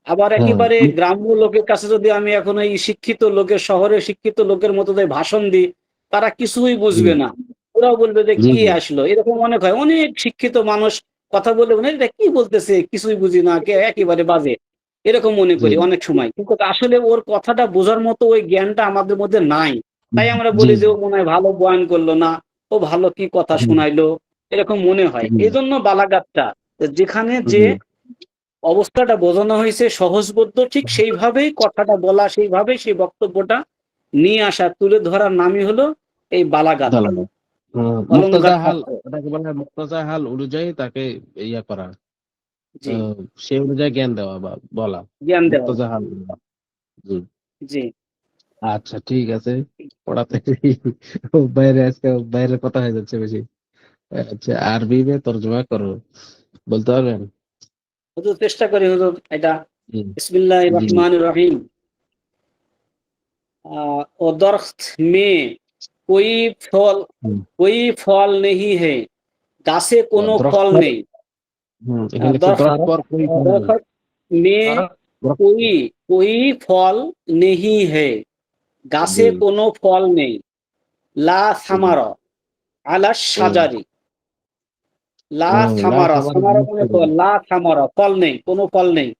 S3: আবার
S1: হ্যাঁ,
S3: একেবারে গ্রাম্য লোকের কাছে যদি আমি এখন এই শিক্ষিত লোকের, শহরে শিক্ষিত লোকের মতো যদি ভাষণ দিই, তারা কিছুই
S1: জি
S3: বুঝবে না। ওরাও বলবে যে
S1: জি
S3: কি
S1: জি
S3: আসলো, এরকম অনেক হয়। অনেক শিক্ষিত মানুষ কথা বলে মনে হয় এটা কি বলতেছে, কিছুই বুঝি না, একেবারে বাজে, এরকম মনে
S1: জি
S3: করি অনেক সময়। কিন্তু আসলে ওর কথাটা বোঝার মতো ওই জ্ঞানটা আমাদের মধ্যে নাই। তাই আমরা
S1: জি
S3: বলি যে
S1: জি
S3: ও মনে হয় ভালো বয়ান করলো না, ও ভালো কি কথা
S1: জি
S3: শোনাইলো, এরকম মনে হয়।
S1: জি
S3: এই জন্য বালাগাতটা, যেখানে যে
S1: জি
S3: অবস্থাটা বোঝানো হয়েছে সহজবোধ্য, ঠিক সেইভাবেই কথাটা বলা, সেইভাবেই সেই বক্তব্যটা নিয়ে আসা, তুলে ধরার নামই হলো এই বালাগাত,
S1: দালাল। মুক্তাজা
S3: অলংকার
S1: হাল,
S3: শাস্ত্র।
S1: এটাকে বলা হয় মুক্তাজা হাল অনুযায়ী তাকে ইয়া করা,
S3: জি,
S1: সে অনুযায়ী জ্ঞান দেওয়া বা বলা,
S3: জ্ঞান দেওয়া।
S1: মুক্তাজা হাল। জি।
S3: জি,
S1: আচ্ছা ঠিক আছে, পড়াতে বাইরে আজকে বাইরের কথা হয়ে যাচ্ছে বেশি। আচ্ছা, আরবি মে তর্জমা করো, বলতে পারবেন?
S3: হুজুর চেষ্টা করি হুজুর এটা।
S1: জি
S3: बिस्मिल्लाहिर
S1: জি
S3: रहमानिर रहीम। और दरख्त में कोई फल
S1: হুম।
S3: कोई फल नहीं है, গাছে কোনো
S1: দরখ
S3: ফল
S1: পর,
S3: নেই।
S1: এখানে লিখছে
S3: দরখত
S1: দরখ পর কোই ফল নেই।
S3: दरख्त में
S1: দরখ,
S3: कोई कोई फल नहीं है,
S1: জি
S3: গাছে কোনো ফল নেই। লা
S1: জি।
S3: সামারা আলা
S1: হুম।
S3: সাজারি। লা
S1: লা
S3: সামারা,
S1: খাবার
S3: সামারা
S1: জিনিস
S3: মানে
S1: পাবে
S3: ফল,
S1: না।
S3: লা সামারা ফল নেই, কোনো ফল নেই।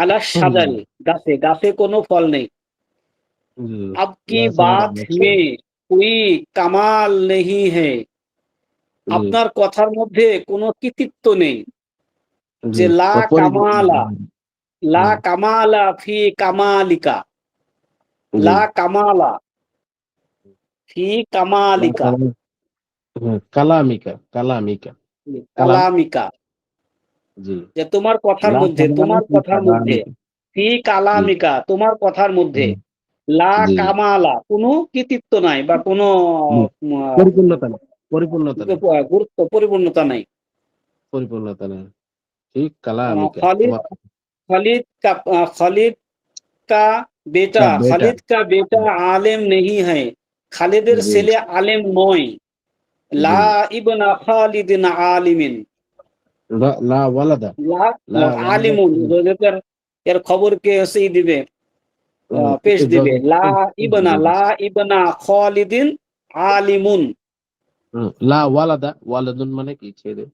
S3: আলা
S1: হুম,
S3: সাজারি, গাছে, গাছে কোনো ফল নেই।
S1: জি।
S3: अब
S1: লা
S3: की
S1: খাবার
S3: बात में कोई কামাল नहीं है,
S1: জি
S3: আপনার কথার মধ্যে কোনো কৃতিত্ব নেই।
S1: জি।
S3: যে লা কামালা, লা
S1: হুম,
S3: কামালা ফি কামালিকা,
S1: জি।
S3: লা কামালা ফি
S1: লা
S3: কামালিকা,
S1: খাবার, কালামিকা, কালামিকা, কালাম,
S3: কালামিকা,
S1: জি।
S3: যে তোমার কথার
S1: লা
S3: মধ্যে,
S1: খাবার
S3: তোমার
S1: কি
S3: কথার মধ্যে,
S1: কালামিকা,
S3: ফি
S1: জি
S3: কালামিকা, তোমার কথার মধ্যে,
S1: হুম,
S3: লা
S1: জি
S3: কামালা, কোনো কৃতিত্ব নাই বা কোনো
S1: জি। পরিপূর্ণতা নেই, পরিপূর্ণতা নেই,
S3: গুরুত্ব, পরিপূর্ণতা নাই।
S1: পরিপূর্ণতা নেই। ঠিক কালামিকা,
S3: খালিদ,
S1: তোমার
S3: খালিদ का
S1: কা
S3: बेटा,
S1: বেটা,
S3: খালিদ का बेटा आलिम नहीं है, খালিদের
S1: জি
S3: ছেলে আলেম নয়।
S1: জি।
S3: লা ইবনা খালিদিন আলিমিন,
S1: লা ওয়ালাদা,
S3: লা
S1: লা ওয়ালাদা,
S3: আলিমুন, এর এর খবর কে সেই দিবে, পেশ
S1: একটু
S3: দিবে। লা ইবনা, লা ইবনা খালিদিন আলিমুন।
S1: লা ওয়ালাদা, ওয়ালাদুন মানে কি, ছেলে।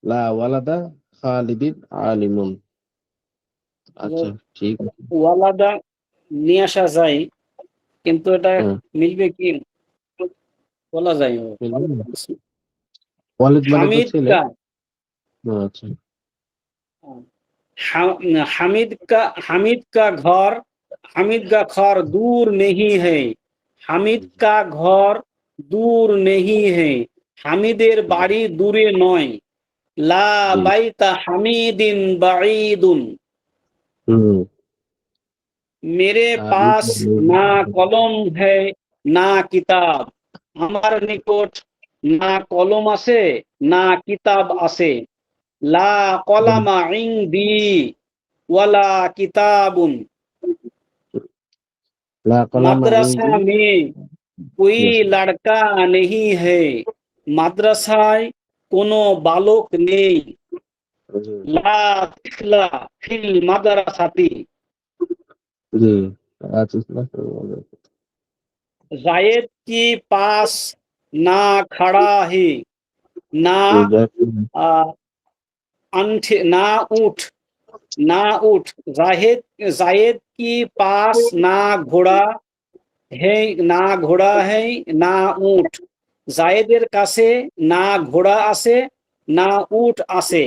S1: লা ওয়ালাদা খালিদিন আলিমুন। আচ্ছা ঠিক আছে।
S3: ওয়ালাদা নিয়ে আসা যায়, কিন্তু এটা
S1: হুম,
S3: মিলবে কি বলা যায় না।
S1: ওয়ালিদ মানে তো
S3: হামিদ
S1: ছেলে।
S3: কা,
S1: আচ্ছা
S3: हामिद का घर, हामिद का घर दूर नहीं है, হামিদ কা ঘর দূর নেহি হে, হামিদের বাড়ি দূরে নয়। লা
S1: জি
S3: বাইতা হামিদিন বাঈদুন,
S1: হুম।
S3: मेरे
S1: আর
S3: पास না কলম है না কিতাব, আমার নিকট না কলম আছে না কিতাব আছে। লা কলামা ইনদি ওয়ালা কিতাবুন,
S1: লা কলামা
S3: মাদ্রাসা
S1: ইনদি,
S3: में कोई लड़का नहीं है, মাদ্রাসায় কোনো বালক নেই। লা তিফলা ফিল মাদ্রাসাতি,
S1: জি আচ্ছা।
S3: जायद की पास ना खड़ा है, ना आ, ना ऊंट, ना ऊंट, जाहिद, जायद की पास ना घोड़ा है, না ঘোড়া है না উট, জায়েদের কাছে না ঘোড়া আছে না উট আছে।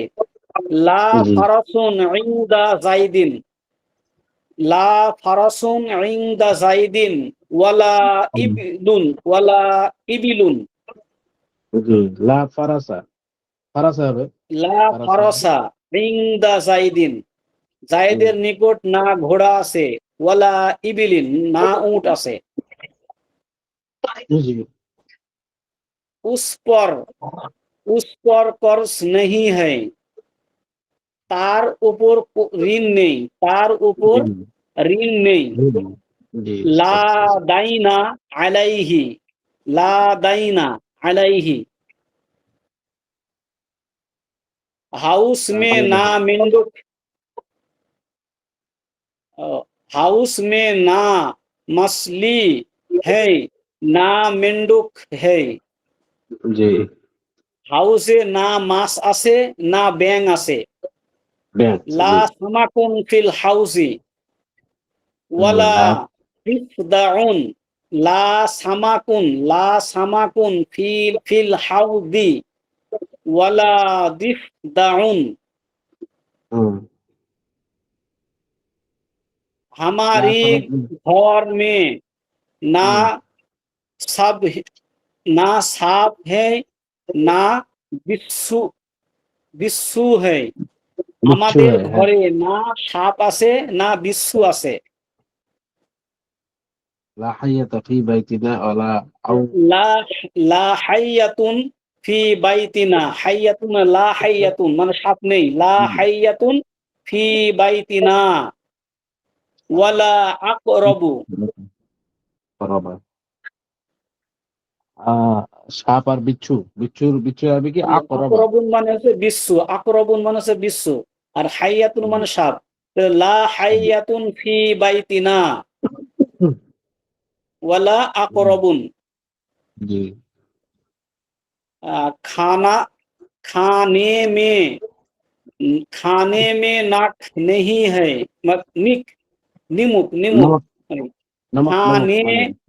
S3: লা
S1: জি
S3: ফারাসুন ইনদা জাইদিন, লা ফারাসুন ইনদা জাইদিন ওয়ালা ইবলুন, ওয়ালা ইবিলুন,
S1: জি। লা ফারাসা, ফারাসা হবে,
S3: লা
S1: ফারাসা হবে।
S3: ফারাসা ইনদা জাইদিন,
S1: হুম,
S3: জায়েদের নিকট না ঘোড়া আছে, ওয়ালা ইবিলিন, না উট আছে।
S1: জি
S3: उस पर, उस पर कर्ज नहीं है, তার উপর ঋণ নেই, তার উপর
S1: জি
S3: ঋণ নেই।
S1: জি জি।
S3: লা
S1: আচ্ছা আচ্ছা।
S3: দাইনা আলাইহি, লা দাইনা আলাইহি, हाउस में
S1: তারপরে
S3: ना
S1: দেখো,
S3: मेंढक, हाउस में ना मछली है, ना मेंढक है।
S1: জি
S3: হাউসে না মাছ আছে না ব্যাং আছে।
S1: ব্যাং,
S3: লা
S1: জি।
S3: সামাকুন ফিল হাউসি ওয়ালা
S1: লা
S3: দিফদাউন। লা সামাকুন ফিল হাউদি ওয়ালা দিফদাউন।
S1: হুম, লা
S3: हमारी
S1: সামাকুন,
S3: घर में ना
S1: হুম,
S3: सब ना सांप है না বিচ্ছু বিচ্ছু है।
S1: বিচ্ছু
S3: আমাদের
S1: হ্যায়, হ্যাঁ।
S3: ঘরে না সাপ আছে না বিচ্ছু আছে।
S1: লা হাইয়াতা ফি বাইতিনা ওয়ালা আউ
S3: লা লা হাইয়াতুন ফি বাইতিনা। হাইয়াতুন লা হাইয়াতুন মানে সাপ নেই। লা হাইয়াতুন ফি বাইতিনা ওয়ালা আকরাবু।
S1: বরাবর। সাপ আর বিচ্ছু, বিচ্ছু আরবি কি আকরাবা।
S3: আকরাবুন মানে হচ্ছে বিচ্ছু, আকরাবুন মানে হচ্ছে বিচ্ছু, আর হাইয়াতুন মানে সাপ। তো লা হাইয়াতুন ফি বাইতিনা ওয়ালা আকরাবুন।
S1: জি।
S3: खाना खाने में खाने में नाक नहीं है। निक निमुक निमुक
S1: নমক, নমক,
S3: खाने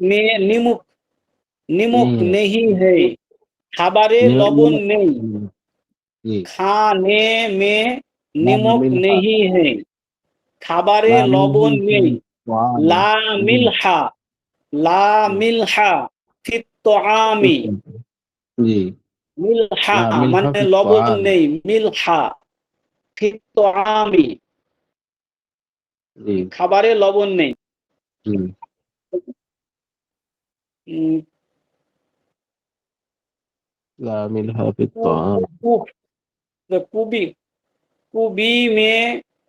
S3: में निमुक निमुक
S1: नहीं है।
S3: नहीं है। খাবারে লবণ
S1: नमक,
S3: নেই।
S1: जी।
S3: খানে মে
S1: ला
S3: নিমক
S1: मिल्हा,
S3: নেহি হে। খাবারে
S1: ला
S3: লবণ
S1: मिल्हा
S3: নেই।
S1: फी त्वामी,
S3: লা
S1: जी।
S3: মিলহা লা মিলহা ফিত তোআমি।
S1: जी।
S3: মিলহা
S1: ला मिल्हा
S3: মানে
S1: फी
S3: লবণ
S1: त्वामी,
S3: নেই। মিলহা ফিত তোআমি
S1: जी।
S3: খাবারে লবণ নেই।
S1: जी।
S3: উম,
S1: ला मिल्हा फी
S3: কু-
S1: त्वाम,
S3: কু- कुबी कुबी में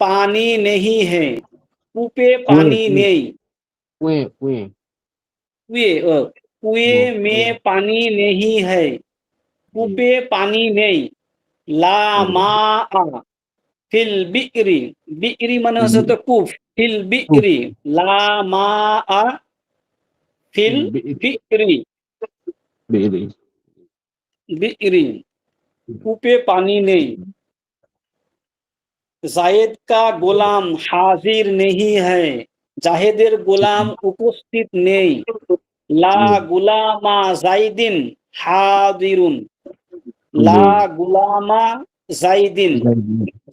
S3: पानी नहीं है। कूपे
S1: कुएं,
S3: पानी नहीं।
S1: कुएं, कुएं,
S3: कुएं
S1: कुएं,
S3: में पानी नहीं है।
S1: जी।
S3: कूपे पानी नहीं। ला मा ফিল বিকরি। বিকরি মানে হচ্ছে তো কূপ। ফিল বিকরি লা মা আ ফিল বিকরি।
S1: बिजली,
S3: बिकरी कूपे पानी नहीं। জায়েদ কা গোলাম হাজির নেহি হ্যায়। জাহেদের গোলাম উপস্থিত নেই। লা গুলামা জাইদিন হাদিরুন।
S1: जी।
S3: লা গুলামা জাইদিন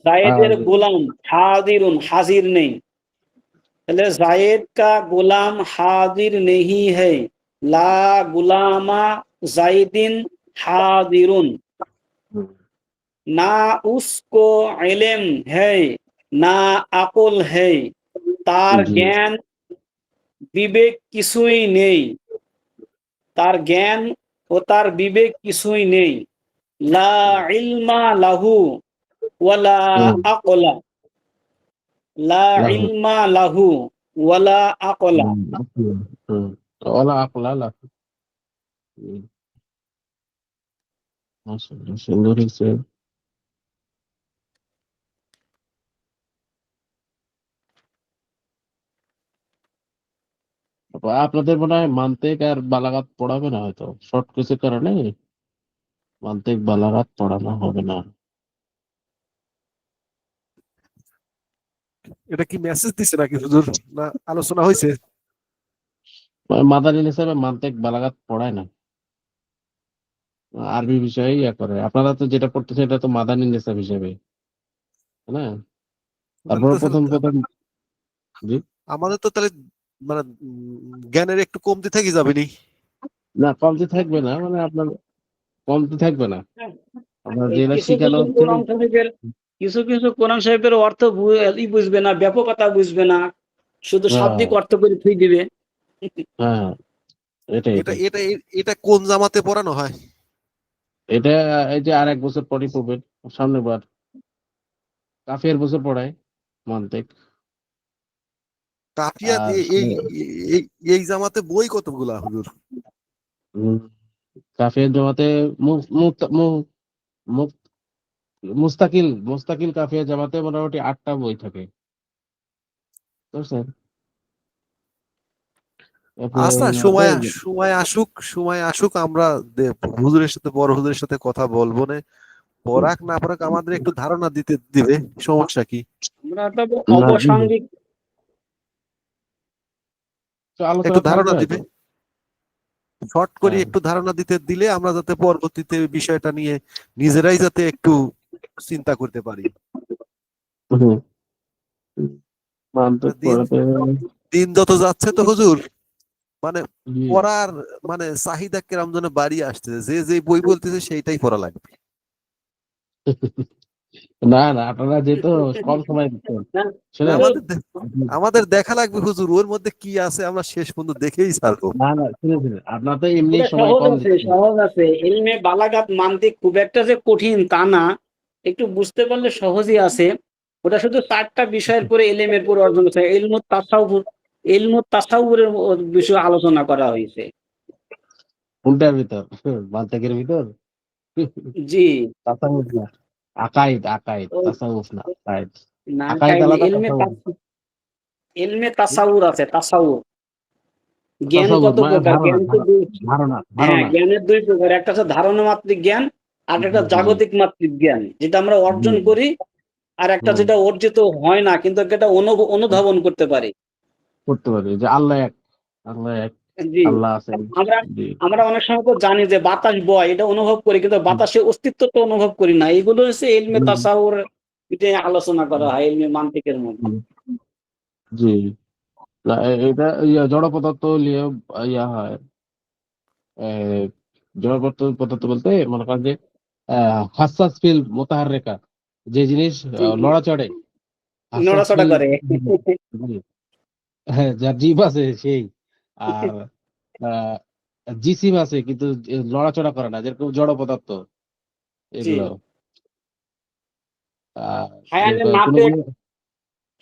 S3: জায়েদের গোলাম হাদিরুন হাজির নেই। তাহলে জায়েদ কা গোলাম হাজির নেহি হ্যায়। লা গুলামা জাইদিন হাদিরুন। না উসকো ইলম है না আকল है। তার
S1: जी।
S3: জ্ঞান বিবেক কিছুই নেই। তার জ্ঞান ও তার বিবেক কিছুই নেই। লা ইলমা লাহু ওয়ালা আকলা। লা
S1: له،
S3: ইলমা লাহু ওয়ালা আকলা।
S1: ولا عقل له। মাশাআল্লাহ, সুন্দর হয়েছে। আপনাদের মনে হয় মান্তিক আর বালাগাত পড়াবে না, হয়তো শর্ট কিছু কারণে মান্তিক বালাগাত পড়ানো হবে না।
S5: এটা কি মেসেজ দিছে নাকি হুজুর, না আলোচনা হয়েছে?
S1: মাদানী হিসেবে মান্তিক বালাগাত পড়ায় না, আরবি বিষয়ে ইয়া করে। আপনারা তো যেটা পড়তেছেন এটা তো মাদানী নিসাব হিসেবে, তাই না?
S5: তাহলে
S1: তারপরে
S5: তো
S1: প্রথম প্রথম, জি।
S5: আমাদের তো তাহলে মানে জ্ঞানের একটু কমতি থেকে যাবে নি?
S1: না, কমতি থাকবে না, মানে আপনার কমতি থাকবে না। আপনার
S3: এই
S1: যেটা
S3: কিছু
S1: শিখানো
S3: কিছু
S1: হচ্ছে,
S3: কোরআন শরীফের কিছু কিছু কোরআন শরীফের অর্থ বুঝবে না, ব্যাপকতা বুঝবে না, শুধু
S1: হ্যাঁ,
S3: শাব্দিক অর্থ করে থুই দিবে।
S1: হ্যাঁ, এটাই
S5: এটা
S1: এটাই
S5: এটা এটা কোন জামাতে পড়ানো হয়?
S1: এটা এই যে আর 1 বছর পরই পড়বেন, সামনের বার কাফিয়ার বছর পড়ায় মান্তিক।
S5: কাফিয়া
S1: আর
S5: এই এই এই জামাতে বই কতগুলা হুজুর?
S1: উম, কাফিয়ার জমাতে মু- মুত- মু- মু- মুস্তাকিল মুস্তাকিল কাফিয়া জামাতে মোটামুটি 8টা বই থাকে, বুঝছেন?
S5: আচ্ছা, সময় আসুক, আমরা হুজুরের সাথে, বড় হুজুরের সাথে কথা বলবো না। পড়াক না পড়াক আমাদের একটু ধারণা দিবে, সমস্যা কি?
S3: আমরা একটা
S1: না,
S3: অবসাঙ্গিক
S1: তো আলোচনা
S5: একটু ধারণা
S1: থাকবে
S5: দিবে,
S1: হয়তো।
S5: শর্ট করে
S1: হ্যাঁ।
S5: একটু ধারণা দিলে আমরা যাতে পরবর্তীতে বিষয়টা নিয়ে নিজেরাই যাতে একটু চিন্তা করতে পারি।
S1: হুম। মানতে
S5: দিন
S1: পড়াতে
S5: দিন যত যাচ্ছে তো হুজুর, মানে
S1: জি।
S5: পড়ার মানে চাহিদা কিরম যেন বাড়ি আসছে, যে বই বলতেছে সেইটাই পড়া লাগবে।
S1: না না, আপনারা যেহেতু কম সময় দিচ্ছেন,
S3: না,
S1: শুনেন।
S5: আমাদের দেখা লাগবে হুজুর, ওর মধ্যে কি আছে আমরা শেষ পর্যন্ত দেখেই ছাড়বো।
S1: না না, শুনে আপনার তো এমনি
S3: ওটা
S1: সময়
S3: সহজ
S1: কম
S3: আছে,
S1: দিচ্ছেন।
S3: সহজ আছে। ইলমে বালাগাত মানতিক খুব একটা যে কঠিন তা না, একটু বুঝতে পারলে সহজই আছে। ওটা শুধু 4টা বিষয়ের পরে ইলমের পরে অর্জন করতে হয়। ইলমুত তাসাউরের বিষয়ে আলোচনা করা হয়েছে।
S1: কোনটার ভিতর? মান্তাকের ভিতর?
S3: জি,
S1: তাসাউফ না, আকাইদ, আকাইদ,
S3: ওই
S1: তাসাউফ না, আকাইদ।
S3: না
S1: আকাইদ আলাদা,
S3: ইলমে
S1: তাসাউফ।
S3: ইলমে তাসাউর আছে, তাসাউর। জ্ঞান
S1: তাসাউফ
S3: কত
S1: মানে
S3: প্রকার?
S1: ধারণা,
S3: জ্ঞান তো
S1: ধারণা,
S3: হ্যাঁ,
S1: ধারণা।
S3: জ্ঞানের 2 প্রকার। একটা হচ্ছে ধারণা মাত্রিক জ্ঞান, আর একটা
S1: জি,
S3: জাগতিক মাত্রিক জ্ঞান, যেটা আমরা
S1: জি,
S3: অর্জন করি। আর একটা
S1: হুম,
S3: যেটা অর্জিত হয় না, কিন্তু এটা অনুধাবন করতে পারি।
S1: করতে পারি যে আল্লাহ এক, আল্লাহ এক,
S3: জি,
S1: আল্লাহ আছেন।
S3: আমরা
S1: জি,
S3: আমরা অনেক সময় তো জানি যে বাতাস বয়, এটা অনুভব করি, কিন্তু বাতাসের অস্তিত্ব তো অনুভব করি না। এগুলো হচ্ছে ইলমে
S1: হুম,
S3: তাসাউর, এটা আলোচনা করা
S1: হুম,
S3: হয় ইলমে মানতিকের মধ্যে।
S1: হুম, জি। না, এটা জড় পদার্থ নিয়ে ইয়া হয়। আহ, জড় পদার্থ বলতে মনে করেন যে হাসাস ফিল মোতাহাররেকা, যে জিনিস
S3: জি, জি,
S1: নড়াচড়ে, হাসাস
S3: নড়াচড়া
S1: ফিল।
S3: করে।
S1: জি, হ্যাঁ, যার জিভ আছে সেই। আর আহ, জিসিম আছে কিন্তু নড়াচড়া করে না, যেরকম জড় পদার্থ
S3: জি,
S1: এগুলো। আহ, যে
S3: হায়ানে
S1: কোনো
S3: নাতে
S1: কোনো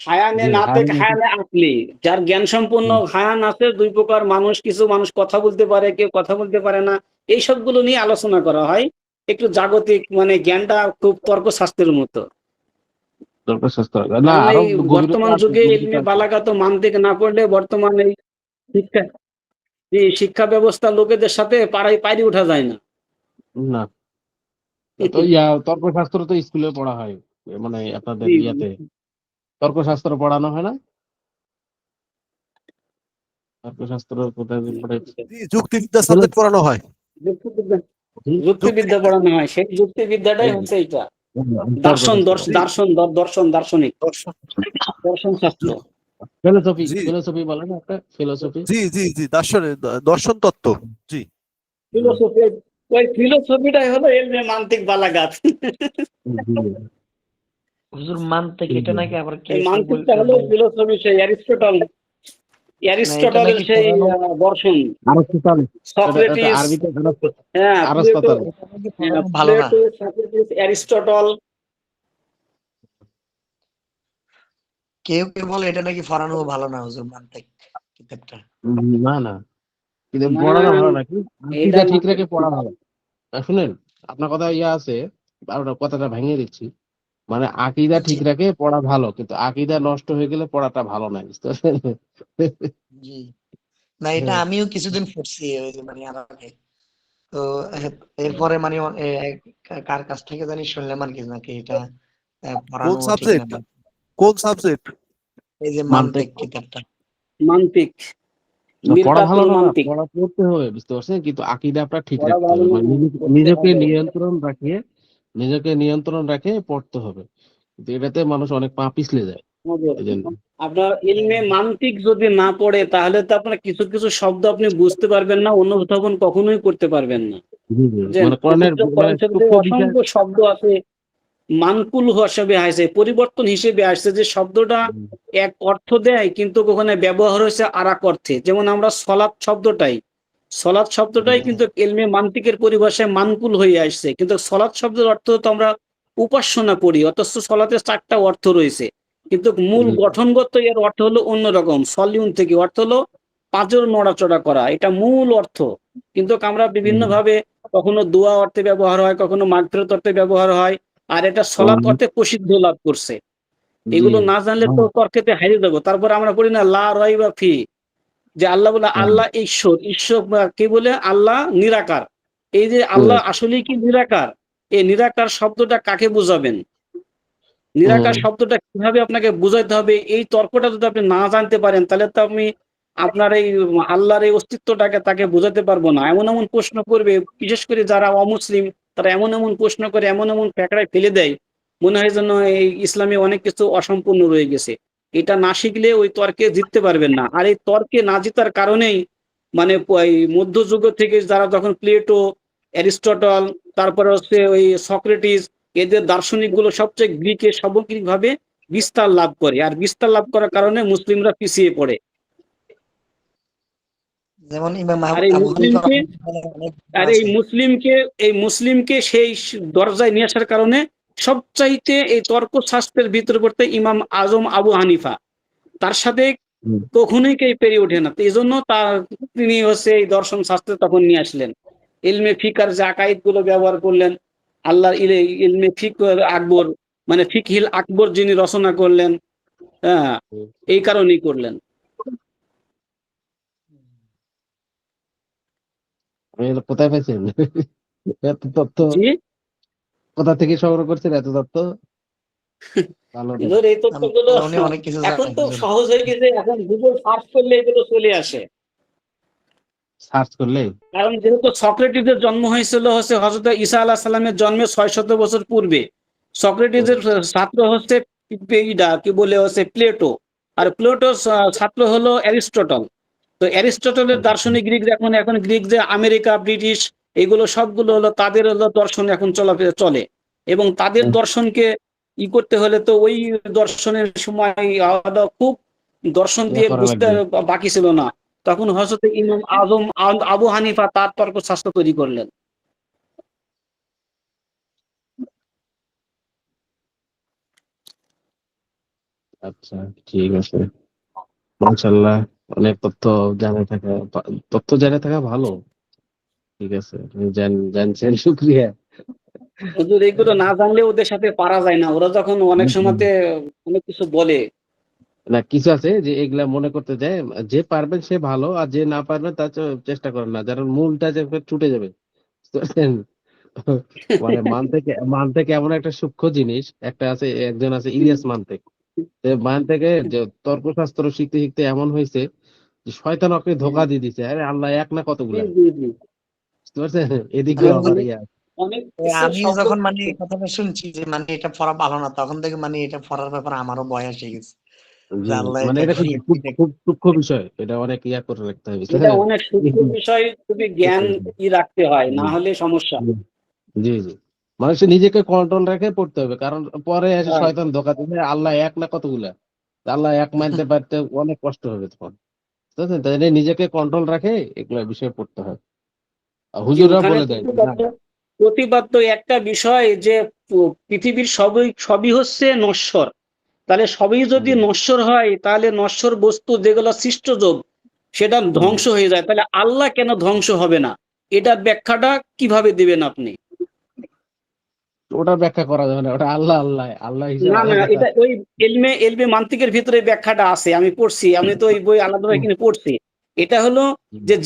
S3: হায়ানে
S1: জি,
S3: নাতেক হায়ানে আকলি, যার জ্ঞান সম্পূর্ণ হায়ান আছে। 2 প্রকার মানুষ, কিছু মানুষ কথা বলতে পারে, কেউ কথা বলতে পারে না। এই সবগুলো নিয়ে আলোচনা করা হয়। একটু জাগতিক মানে জ্ঞানটা খুব তর্কশাস্ত্রের মতো।
S1: দরকার স্বাস্থ্য না,
S3: কারণ
S1: আরো
S3: এই
S1: গভীরতা
S3: বর্তমান
S1: আছে,
S3: যুগে
S1: গভীরতা
S3: ইলমে
S1: আছে।
S3: বালাগাত ও মানতিক না পড়লে বর্তমান এই শিক্ষা এই শিক্ষা ব্যবস্থা লোকেদের সাথে পারি ওঠা যায় না।
S1: না, তো তর্কশাস্ত্র তো স্কুলে পড়া হয়, মানে আপনাদের
S3: জি,
S1: ইয়াতে তর্কশাস্ত্র পড়ানো হয় না? তর্কশাস্ত্র কোথায় পড়ে?
S5: যুক্তিবিদ্যা সাবজেক্ট পড়ানো হয়।
S3: যুক্তিবিদ্যা যুক্তিবিদ্যা
S5: যুক্তিবিদ্যা,
S3: পড়ানো হয়। সেই যুক্তিবিদ্যাটাই হচ্ছে এটা দার্শন,
S1: তর্কশাস্ত্র,
S3: দার্শনিক
S5: দর্শন,
S3: দর্শন শাস্ত্র।
S1: ফিলোসফি,
S5: জি
S1: ফিলোসফি বলে না একটা, ফিলোসফি।
S5: জি দর্শন তত্ত্ব। জি
S3: ফিলোসফি, ওই ফিলোসফিটাই হলো ইলমে মানতিক বালাগাত।
S4: হুজুর মানতিক এটা নাকি আবার কে
S3: এই
S4: কি
S3: মানতিকটা হলো
S4: বলে?
S3: ফিলোসফি, সেই
S4: না এটা
S3: অ্যারিস্টটলের
S4: নাকি
S3: সেই
S4: পড়ানো,
S3: দর্শন।
S1: আরস্টোটল, এটা
S3: সক্রেটিস,
S1: আরবিতে
S3: হ্যাঁ,
S1: আরস্টোটল।
S4: এটা নাকি পড়ানো ভালো না?
S3: Socrates, Aristotle.
S4: কেউ কেউ বলে এটা নাকি পড়ানো ভালো না হুজুর, মানতিক কিতাবটা।
S1: না না, কিন্তু
S3: না,
S1: পড়ানো ভালো নাকি,
S3: এটা
S1: আকিদা
S3: না।
S1: ঠিক রেখে পড়া ভালো। শুনেন, আপনার কথা ইয়া আছে, আর কথাটা ভেঙে দিচ্ছি। মানে আকিদা
S4: জি
S1: ঠিক রাখে পড়া ভালো, কিন্তু আকিদা নষ্ট হয়ে গেলে পড়াটা ভালো না, বুঝতে পারছেন?
S4: জি, না এটা
S1: হ্যাঁ,
S4: আমিও কিছুদিন পড়ছি ওই যে মানে আগে। তো এরপরে মানে কার কাছ থেকে জানি শুনলাম আর কি, নাকি এটা
S5: কোন
S4: পড়ানো ঠিক না,
S5: সাবজেক্ট?
S4: বা
S5: কোন সাবজেক্ট?
S4: এই যে
S1: মানতে
S4: মানতিক কিতাবটা।
S3: মান্তিক,
S1: পড়া ভালো
S3: মিরকাতুল
S1: না,
S3: মান্তিক।
S1: পড়া পড়তে হবে, বুঝতে পারছেন, কিন্তু আকিদাটা ঠিক
S3: পড়া
S1: রাখতে
S3: ভালো
S1: হবে,
S3: না,
S1: মানে
S3: করতে
S1: নিজেকে
S3: হবে।
S1: নিজেকে নিয়ন্ত্রণ রাখে পড়তে হবে। কিন্তু এটাতে মানুষ অনেক পা পিছলে যায়,
S3: হবে।
S1: এই জন্য।
S3: আপনার ইলমে মান্তিক যদি না পড়ে, তাহলে তো আপনার কিছু কিছু শব্দ আপনি বুঝতে পারবেন না, অনুধাবন কখনোই করতে পারবেন না।
S1: জি জি,
S3: যে
S1: মানে কোরআনের
S3: পবিত্র
S1: মানে
S3: কোরআন শরীফে
S1: সূক্ষ্ম বিষয়।
S3: অসংখ্য শব্দ আছে, মানকুল হিসেবে আসে, পরিবর্তন হিসেবে আসছে, যে শব্দটা এক অর্থ দেয় কিন্তু ওখানে ব্যবহার হয়েছে আর এক অর্থে। যেমন আমরা সলাৎ শব্দটাই কিন্তু ইলমে মান্তিকের পরিভাষায় মানকুল হয়ে আসছে, কিন্তু সলাৎ শব্দের অর্থ তো আমরা উপাসনা করি, অথচ সলাতের 4টা অর্থ রয়েছে, কিন্তু মূল
S1: জি,
S3: গঠনগত এর অর্থ হলো অন্যরকম। সলিউন থেকে অর্থ হলো পাঁজর নড়াচড়া করা, এটা মূল অর্থ। কিন্তু আমরা বিভিন্ন ভাবে, কখনো দোয়া অর্থে ব্যবহার হয়, কখনো মাগফিরাত অর্থে ব্যবহার হয়, আর এটা সলাৎ অর্থে প্রসিদ্ধ লাভ করছে।
S1: জি,
S3: এগুলো না জানলে তো তর্কেতে হারিয়ে দেবো। তারপর আমরা পড়ি না লা রাইবা ফি, যে আল্লাহ বলে আল্লাহ ঈশ্বর, ঈশ্বর কে বলে আল্লাহ নিরাকার। এই যে আল্লাহ আসলেই কি নিরাকার, এই নিরাকার শব্দটা কাকে বোঝাবেন? নিরাকার শব্দটা কিভাবে আপনাকে বুঝাইতে হবে, এই তর্কটা যদি আপনি না জানতে পারেন, তাহলে তো আপনি আপনার এই আল্লাহর এই অস্তিত্বটাকে তাকে বোঝাতে পারবো না। এমন এমন প্রশ্ন করবে, বিশেষ করে যারা অমুসলিম, তারা এমন এমন প্রশ্ন করে, এমন এমন প্যাকড়ায় ফেলে দেয়, মনে হয় যেন এই ইসলামে অনেক কিছু অসম্পূর্ণ রয়ে গেছে। এটা না শিখলে ওই তর্কে জিততে পারবেন না। আর এই তর্কে না জেতার কারণেই মানে এই মধ্যযুগ থেকে যারা যখন প্লেটো, অ্যারিস্টটল, তারপরে হচ্ছে ওই সক্রেটিস, এদের দার্শনিক গুলো সবচেয়ে গ্রিকে সামগ্রিকভাবে বিস্তার লাভ করে, আর বিস্তার লাভ করার কারণে মুসলিমরা পিছিয়ে পড়ে।
S4: যেমন ইমাম
S3: আর এই
S4: আবু হানিফা
S3: মুসলিমকে
S4: অনেক
S3: আর
S4: আছে।
S3: এই মুসলিমকে সেই দরজায় নিয়ে আসার কারণে সবচাইতে এই তর্কশাস্ত্রের ভিতরে পড়তে ইমাম আজম আবু হানিফা, তার সাথে কখনোই কেউ পেরিয়ে ওঠে না। তো এই জন্য তিনি হচ্ছে এই দর্শন শাস্ত্রে তখন নিয়ে আসলেন, ইলমে ফিকার যে আকাইদ গুলো ব্যবহার করলেন। আল্লাহর ইলমে ফিক আকবর, মানে ফিকহিল আকবর যিনি রচনা করলেন, হ্যাঁ, এই কারণেই করলেন।
S1: কোথায় পাইছেন এত তথ্য?
S3: জি,
S1: কোথা থেকে সংগ্রহ করছেন এত তথ্য? ভালো না।
S3: এই তথ্যগুলো
S4: উনি অনেক কিছু
S3: এখন
S4: জানেন
S3: তো
S4: হুজুর।
S3: সহজ হয়ে গেছে, এখন গুগল সার্চ করলে এগুলো চলে আসে।
S1: সার্চ করলে
S3: কারণ যেহেতু সক্রেটিসের জন্ম হয়েছিল হচ্ছে হযরত ঈসা আলাইহিস সালামের জন্মের ৬০০ বছর পূর্বে। সক্রেটিসের ছাত্র হচ্ছে কি বলে হচ্ছে প্লেটো, আর প্লেটোর ছাত্র হলো অ্যারিস্টটল। তো অ্যারিস্টটলের দার্শনিক গ্রিক, এখন এখন গ্রিক যে আমেরিকা, ব্রিটিশ, এগুলো সবগুলো হলো তাদের হলো দর্শন এখন চলাফেরা চলে, এবং তাদের দর্শনকে করতে হলে তো ওই দর্শনের সময় খুব দর্শন
S1: ইয়া
S3: দিয়ে
S1: করা
S3: বুঝতে
S1: লাগবে।
S3: বাকি ছিল না। তখন হযরত ইমাম আজম আবু হানিফা তার তর্কশাস্ত্র তৈরি করলেন।
S1: আচ্ছা, ঠিক আছে, মাশাআল্লাহ। অনেক তথ্য জানা থাকা ভালো। ঠিক আছে, আপনি জানছেন, শুকরিয়া।
S3: হুজুর এইগুলো না জানলে ওদের সাথে পারা যায় না, ওরা যখন অনেক সময়তে অনেক কিছু বলে।
S1: না, কিছু আছে যে এগুলা মনে করতে যায়, যে পারবেন সে ভালো, আর যে না পারবেন তার চেষ্টা করেন না, যার মূলটা যে ছুটে যাবে, বুঝতে পারছেন? মানে মান থেকে এমন একটা সূক্ষ্ম জিনিস, একটা আছে, একজন আছে ইলিয়াস মানতেক। মান থেকে যে তর্কশাস্ত্র শিখতে শিখতে এমন হয়েছে যে শয়তান ওকে ধোকা দিয়ে দিছে, আরে আল্লাহ এক না
S3: জি
S1: কতগুলা,
S3: জি জি,
S1: বুঝতে পারছেন? এদিকেও
S4: ধরেন যে
S1: আবার ইয়া।
S3: অনেক কিছু
S4: আমি
S3: শব্দ।
S4: যখন মানে এই কথাটা শুনছি যে মানে এটা পড়া ভালো না, তখন থেকে মানে এটা পড়ার ব্যাপারে আমারও ভয় এসে গেছে
S1: জি,
S4: যে আল্লাহ
S1: মানে
S4: এটা
S1: এটা খুব
S4: কি
S1: খুব
S4: এটা
S1: খুব সূক্ষ্ম বিষয়, এটা অনেক ইয়া করে রাখতে হবে, বুঝতে
S3: এটা
S1: পারছেন?
S3: অনেক সূক্ষ্ম বিষয়, খুবই জ্ঞান রাখতে হয়, না হলে সমস্যা।
S1: জি জি, মানুষের নিজেকে কন্ট্রোল রেখে পড়তে হবে, কারণ পরে এসে
S3: হ্যাঁ,
S1: শয়তান ধোকা দিবে, আল্লাহ এক না কতগুলা, আল্লাহ এক মানতে পারতে অনেক কষ্ট হবে তখন, বুঝতে পারছেন? তাই জন্য নিজেকে কন্ট্রোল রাখে এগুলো বিষয়ে পড়তে হয়। আর
S3: যে
S1: হুজুররা
S3: ওখানে
S1: বলে দেয় যে না।
S3: প্রতিপাদ্য একটা বিষয় যে পৃথিবীর সবই সবই হচ্ছে নশ্বর। তাহলে সবই যদি
S1: হুম,
S3: নশ্বর হয়, তাহলে নশ্বর বস্তু যেগুলো সৃষ্টযোগ সেটা
S1: হুম।
S3: ধ্বংস হয়ে যায়, তাহলে আল্লাহ কেন ধ্বংস হবে না? এটার ব্যাখ্যাটা কিভাবে দিবেন আপনি?
S1: ওটা ব্যাখ্যা করা যাবে না, ওটা আল্লাহ আল্লাহ আল্লাহ হিসেবে
S3: না না,
S1: আলাদা।
S3: এটা ওই এলমে এলমে মান্তিকের ভিতরে ব্যাখ্যাটা আছে, আমি পড়ছি, আমি তো ওই বই আলাদাভাবে কিনে পড়ছি। এটা হলো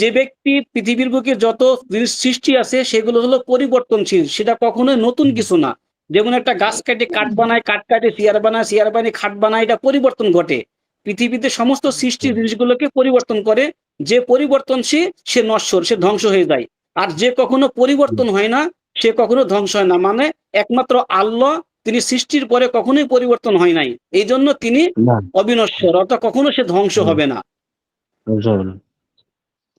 S3: যে ব্যক্তি পৃথিবীর বুকে যত জিনিস সৃষ্টি আছে সেগুলো হলো পরিবর্তনশীল, সেটা কখনোই নতুন কিছু না। যেমন একটা গাছ কাটে কাঠ বানায়, কাঠ কাটে চেয়ার বানায়, চেয়ার বানিয়ে খাট বানায়, এটা পরিবর্তন ঘটে। পৃথিবীতে সমস্ত সৃষ্টি জিনিসগুলোকে পরিবর্তন করে। যে পরিবর্তনশীল সে নশ্বর, সে ধ্বংস হয়ে যায়। আর যে কখনো পরিবর্তন হয় না, সে কখনো ধ্বংস হয় না। মানে একমাত্র আল্লাহ, তিনি সৃষ্টির পরে কখনোই পরিবর্তন হয় নাই, এই জন্য তিনি
S1: না,
S3: অবিনশ্বর, অর্থাৎ কখনো সে ধ্বংস হবে না।
S1: ধ্বংস হবে না,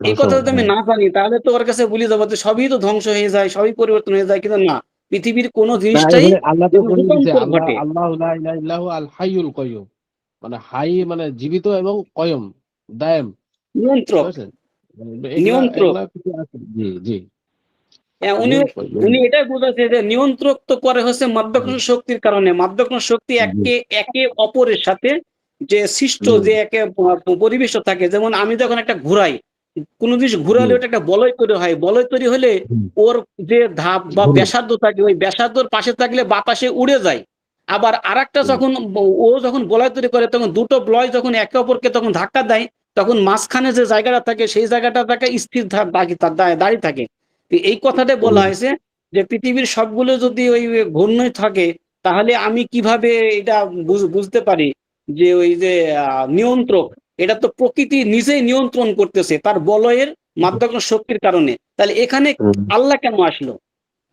S3: এই
S1: ধ্বংস
S3: কথা
S1: হবে
S3: যদি
S1: না,
S3: আমি
S1: হ্যাঁ।
S3: না জানি, তাহলে তো ওর কাছে বলি যাবো যে সবই তো ধ্বংস হয়ে যায়, সবই পরিবর্তন হয়ে যায়, কিন্তু না, পৃথিবীর কোনো
S1: না,
S3: জিনিসটাই
S1: এখানে আল্লাহ তো
S3: যেন
S1: বলে দিছে,
S3: রূপান্তর
S1: আল্লাহ
S3: ঘটে।
S1: আল্লাহ লা ইলাহা ইল্লাহু আল হাইয়ুল কাইয়ুম, মানে হাই মানে জীবিত এবং কয়ম, দায়েম, বুঝতে
S3: নিয়ন্ত্রক,
S1: পারছেন? এগুলা
S3: নিয়ন্ত্রক।
S1: এগুলা কিছু আছে, জি জি।
S3: হ্যাঁ, উনি
S1: হাইয়ুল কাইয়ুম।
S3: উনি এটাই বোঝাচ্ছে যে নিয়ন্ত্রক তো করে হচ্ছে মাধ্যাকর্ষণ শক্তির কারণে। মাধ্যাকর্ষণ শক্তি
S1: জি
S3: একে একে অপরের সাথে যে সৃষ্ট,
S1: জি
S3: যে একে পরিবেশ থাকে। যেমন আমি যখন একটা ঘুরাই, কোন জিনিস
S1: জি
S3: ঘুরালে ওটা একটা বলয় তৈরি হয়, বলয় তৈরি হলে
S1: হুম,
S3: ওর যে ধাপ বা
S1: ঘুরে।
S3: ব্যাসার্ধ থাকে, ওই ব্যাসার্ধর পাশে থাকলে বাতাসে উড়ে যায়। আবার আরেকটা
S1: হুম,
S3: যখন ও যখন বলয় তৈরি করে, তখন দুটো বলয় যখন একে অপরকে তখন ধাক্কা দেয়, তখন মাঝখানে যে জায়গাটা থাকে সেই জায়গাটা তাকে স্থির দাঁড়িয়ে থাকে। তো এই কথাটা বলা হয়েছে যে পৃথিবীর সবগুলো যদি ওই ঘূর্ণই থাকে তাহলে আমি কিভাবে এটা বুঝতে পারি যে ওই যে নিয়ন্ত্রক, এটা তো প্রকৃতি নিজেই নিয়ন্ত্রণ করতেছে তার বলয়ের মাধ্যাকর্ষণ শক্তির কারণে, তাহলে এখানে আল্লাহ কেন আসলো?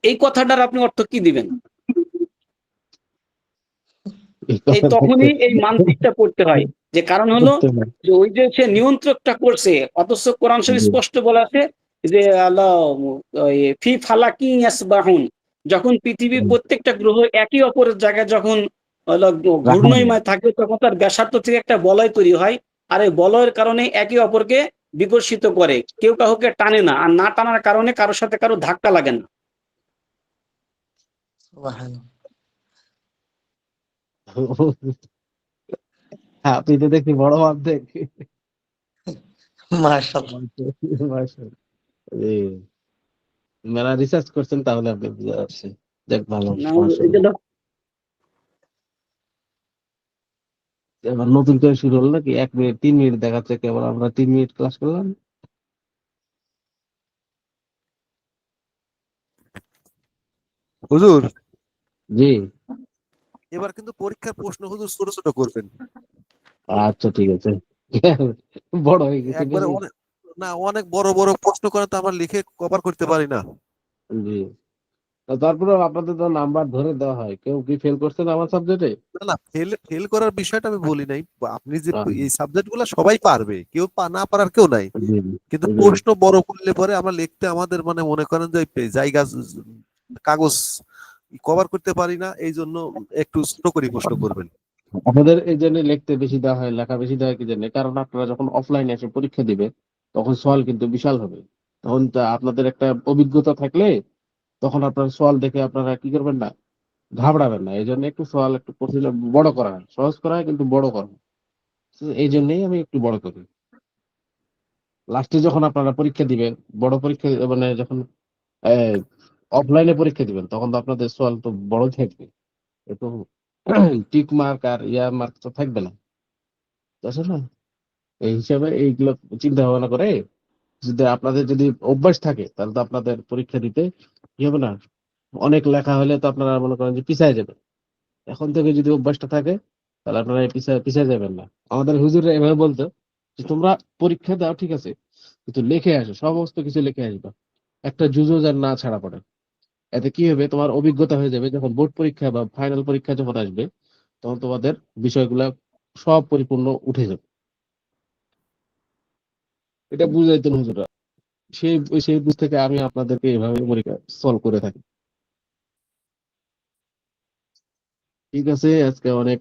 S3: এই কথাটার আপনি অর্থ কি দিবেন? এই তখনই এই মানসিকটা পড়তে হয়, যে কারণ হলো যে ওই যে সে নিয়ন্ত্রকটা করছে, অথচ কোরআন শরীফ স্পষ্ট বলা আছে যে আল্লাহ ওই ফি ফালাকিন ইয়াসবাহুন, যখন পৃথিবীর প্রত্যেকটা গ্রহ একই অপরের জায়গায় যখন হলো ঘূর্ণয়ময় থাকে তখন তার ব্যাসার্ধ থেকে একটা বলয় তৈরি হয়, আর এই বলয়ের কারণে একে অপরকে বিকর্ষিত করে, কেউ কাউকে টানে না, আর না টানার কারণে কারোর সাথে কারো ধাক্কা লাগে না।
S4: সুবহানাল্লাহ।
S1: আপনি তো দেখি বড় অর্ধেক।
S4: মাশাআল্লাহ।
S1: মাশাআল্লাহ। জি, মেলা রিসার্চ করছেন তাহলে আপনি বুঝতে পারছেন। যাক ভালো,
S3: না, এই যে
S1: মাশাআল্লাহ। এবার নতুন করে শুরু হলো নাকি? 1 মিনিট 3 মিনিট দেখাচ্ছে, কেবল আমরা 3 মিনিট ক্লাস করলাম।
S5: হুজুর
S1: জি,
S5: এবার কিন্তু পরীক্ষার প্রশ্ন হুজুর ছোট ছোট করবেন।
S1: আচ্ছা ঠিক আছে। বড় হয়ে গেছে
S5: একবারে
S1: বেশি।
S5: অনেক, না অনেক বড় বড় প্রশ্ন করে তো আমরা লিখে কভার করতে পারি না।
S1: জি, তারপরে আপনাদের তো নাম্বার ধরে দেওয়া হয়। কেউ কি ফেল করছেন আমার সাবজেক্টে?
S5: না না, ফেল ফেল করার বিষয়টা আমি বলি নাই। আপনি যে এই সাবজেক্ট গুলা সবাই পারবে, কেউ না পারার কেউ নাই,
S1: জি,
S5: কিন্তু
S1: জি।
S5: প্রশ্ন বড় করলে পরে আমরা লিখতে আমাদের মানে মনে করেন যে জায়গা কাগজ কভার করতে পারি না, এই জন্য একটু ছোট করে প্রশ্ন করবেন।
S1: আপনাদের এই জন্য লিখতে বেশি দেওয়া হয়, লেখা বেশি দেওয়া হয় কি জন্য? কারণ আপনারা যখন অফলাইনে এসে পরীক্ষা দিবে তখন সওয়াল কিন্তু বিশাল হবে। তখন তা আপনাদের একটা অভিজ্ঞতা থাকলে তখন আপনার সওয়াল দেখে আপনারা কি করবেন না, ঘাবড়াবেন না। এই জন্য একটু সওয়াল একটু কঠিন বড় করা হয়, সহজ করা হয় কিন্তু বড় করা হয়। তো এই জন্যই আমি একটু বড় করি। লাস্টে যখন আপনারা পরীক্ষা দিবেন, বড় পরীক্ষা মানে যখন অফলাইনে পরীক্ষা দিবেন তখন তো আপনাদের সওয়াল তো বড় থাকবে, একটু টিক মার্ক আর ইয়া মার্ক তো থাকবে না, বুঝছেন না? এই হিসাবে এইগুলো চিন্তা ভাবনা করে যদি আপনাদের যদি অভ্যাস থাকে তাহলে তো আপনাদের পরীক্ষা দিতে কি হবে না, অনেক লেখা হলে তো আপনারা মনে করেন যে পিছায় যাবে। এখন থেকে যদি অভ্যাসটা থাকে তাহলে আপনারা পিছায় পিছায় যাবেন না। আমাদের হুজুররা এভাবে বলতো যে তোমরা পরীক্ষা দাও ঠিক আছে, কিন্তু লিখে আসো, সমস্ত কিছু লিখে আসবা, একটা জুজো যেন না ছাড়া পড়ে। এতে কি হবে, তোমার অভিজ্ঞতা হয়ে যাবে, যখন বোর্ড পরীক্ষা বা ফাইনাল পরীক্ষা যখন আসবে তখন তোমাদের বিষয়গুলা সব পরিপূর্ণ উঠে যাবে। এটা বুঝাইতেন হুজুররা। সেই সেই বুঝ থেকে আমি আপনাদেরকে এভাবে পরীক্ষা সলভ করে থাকি। ঠিক আছে, আজকে অনেক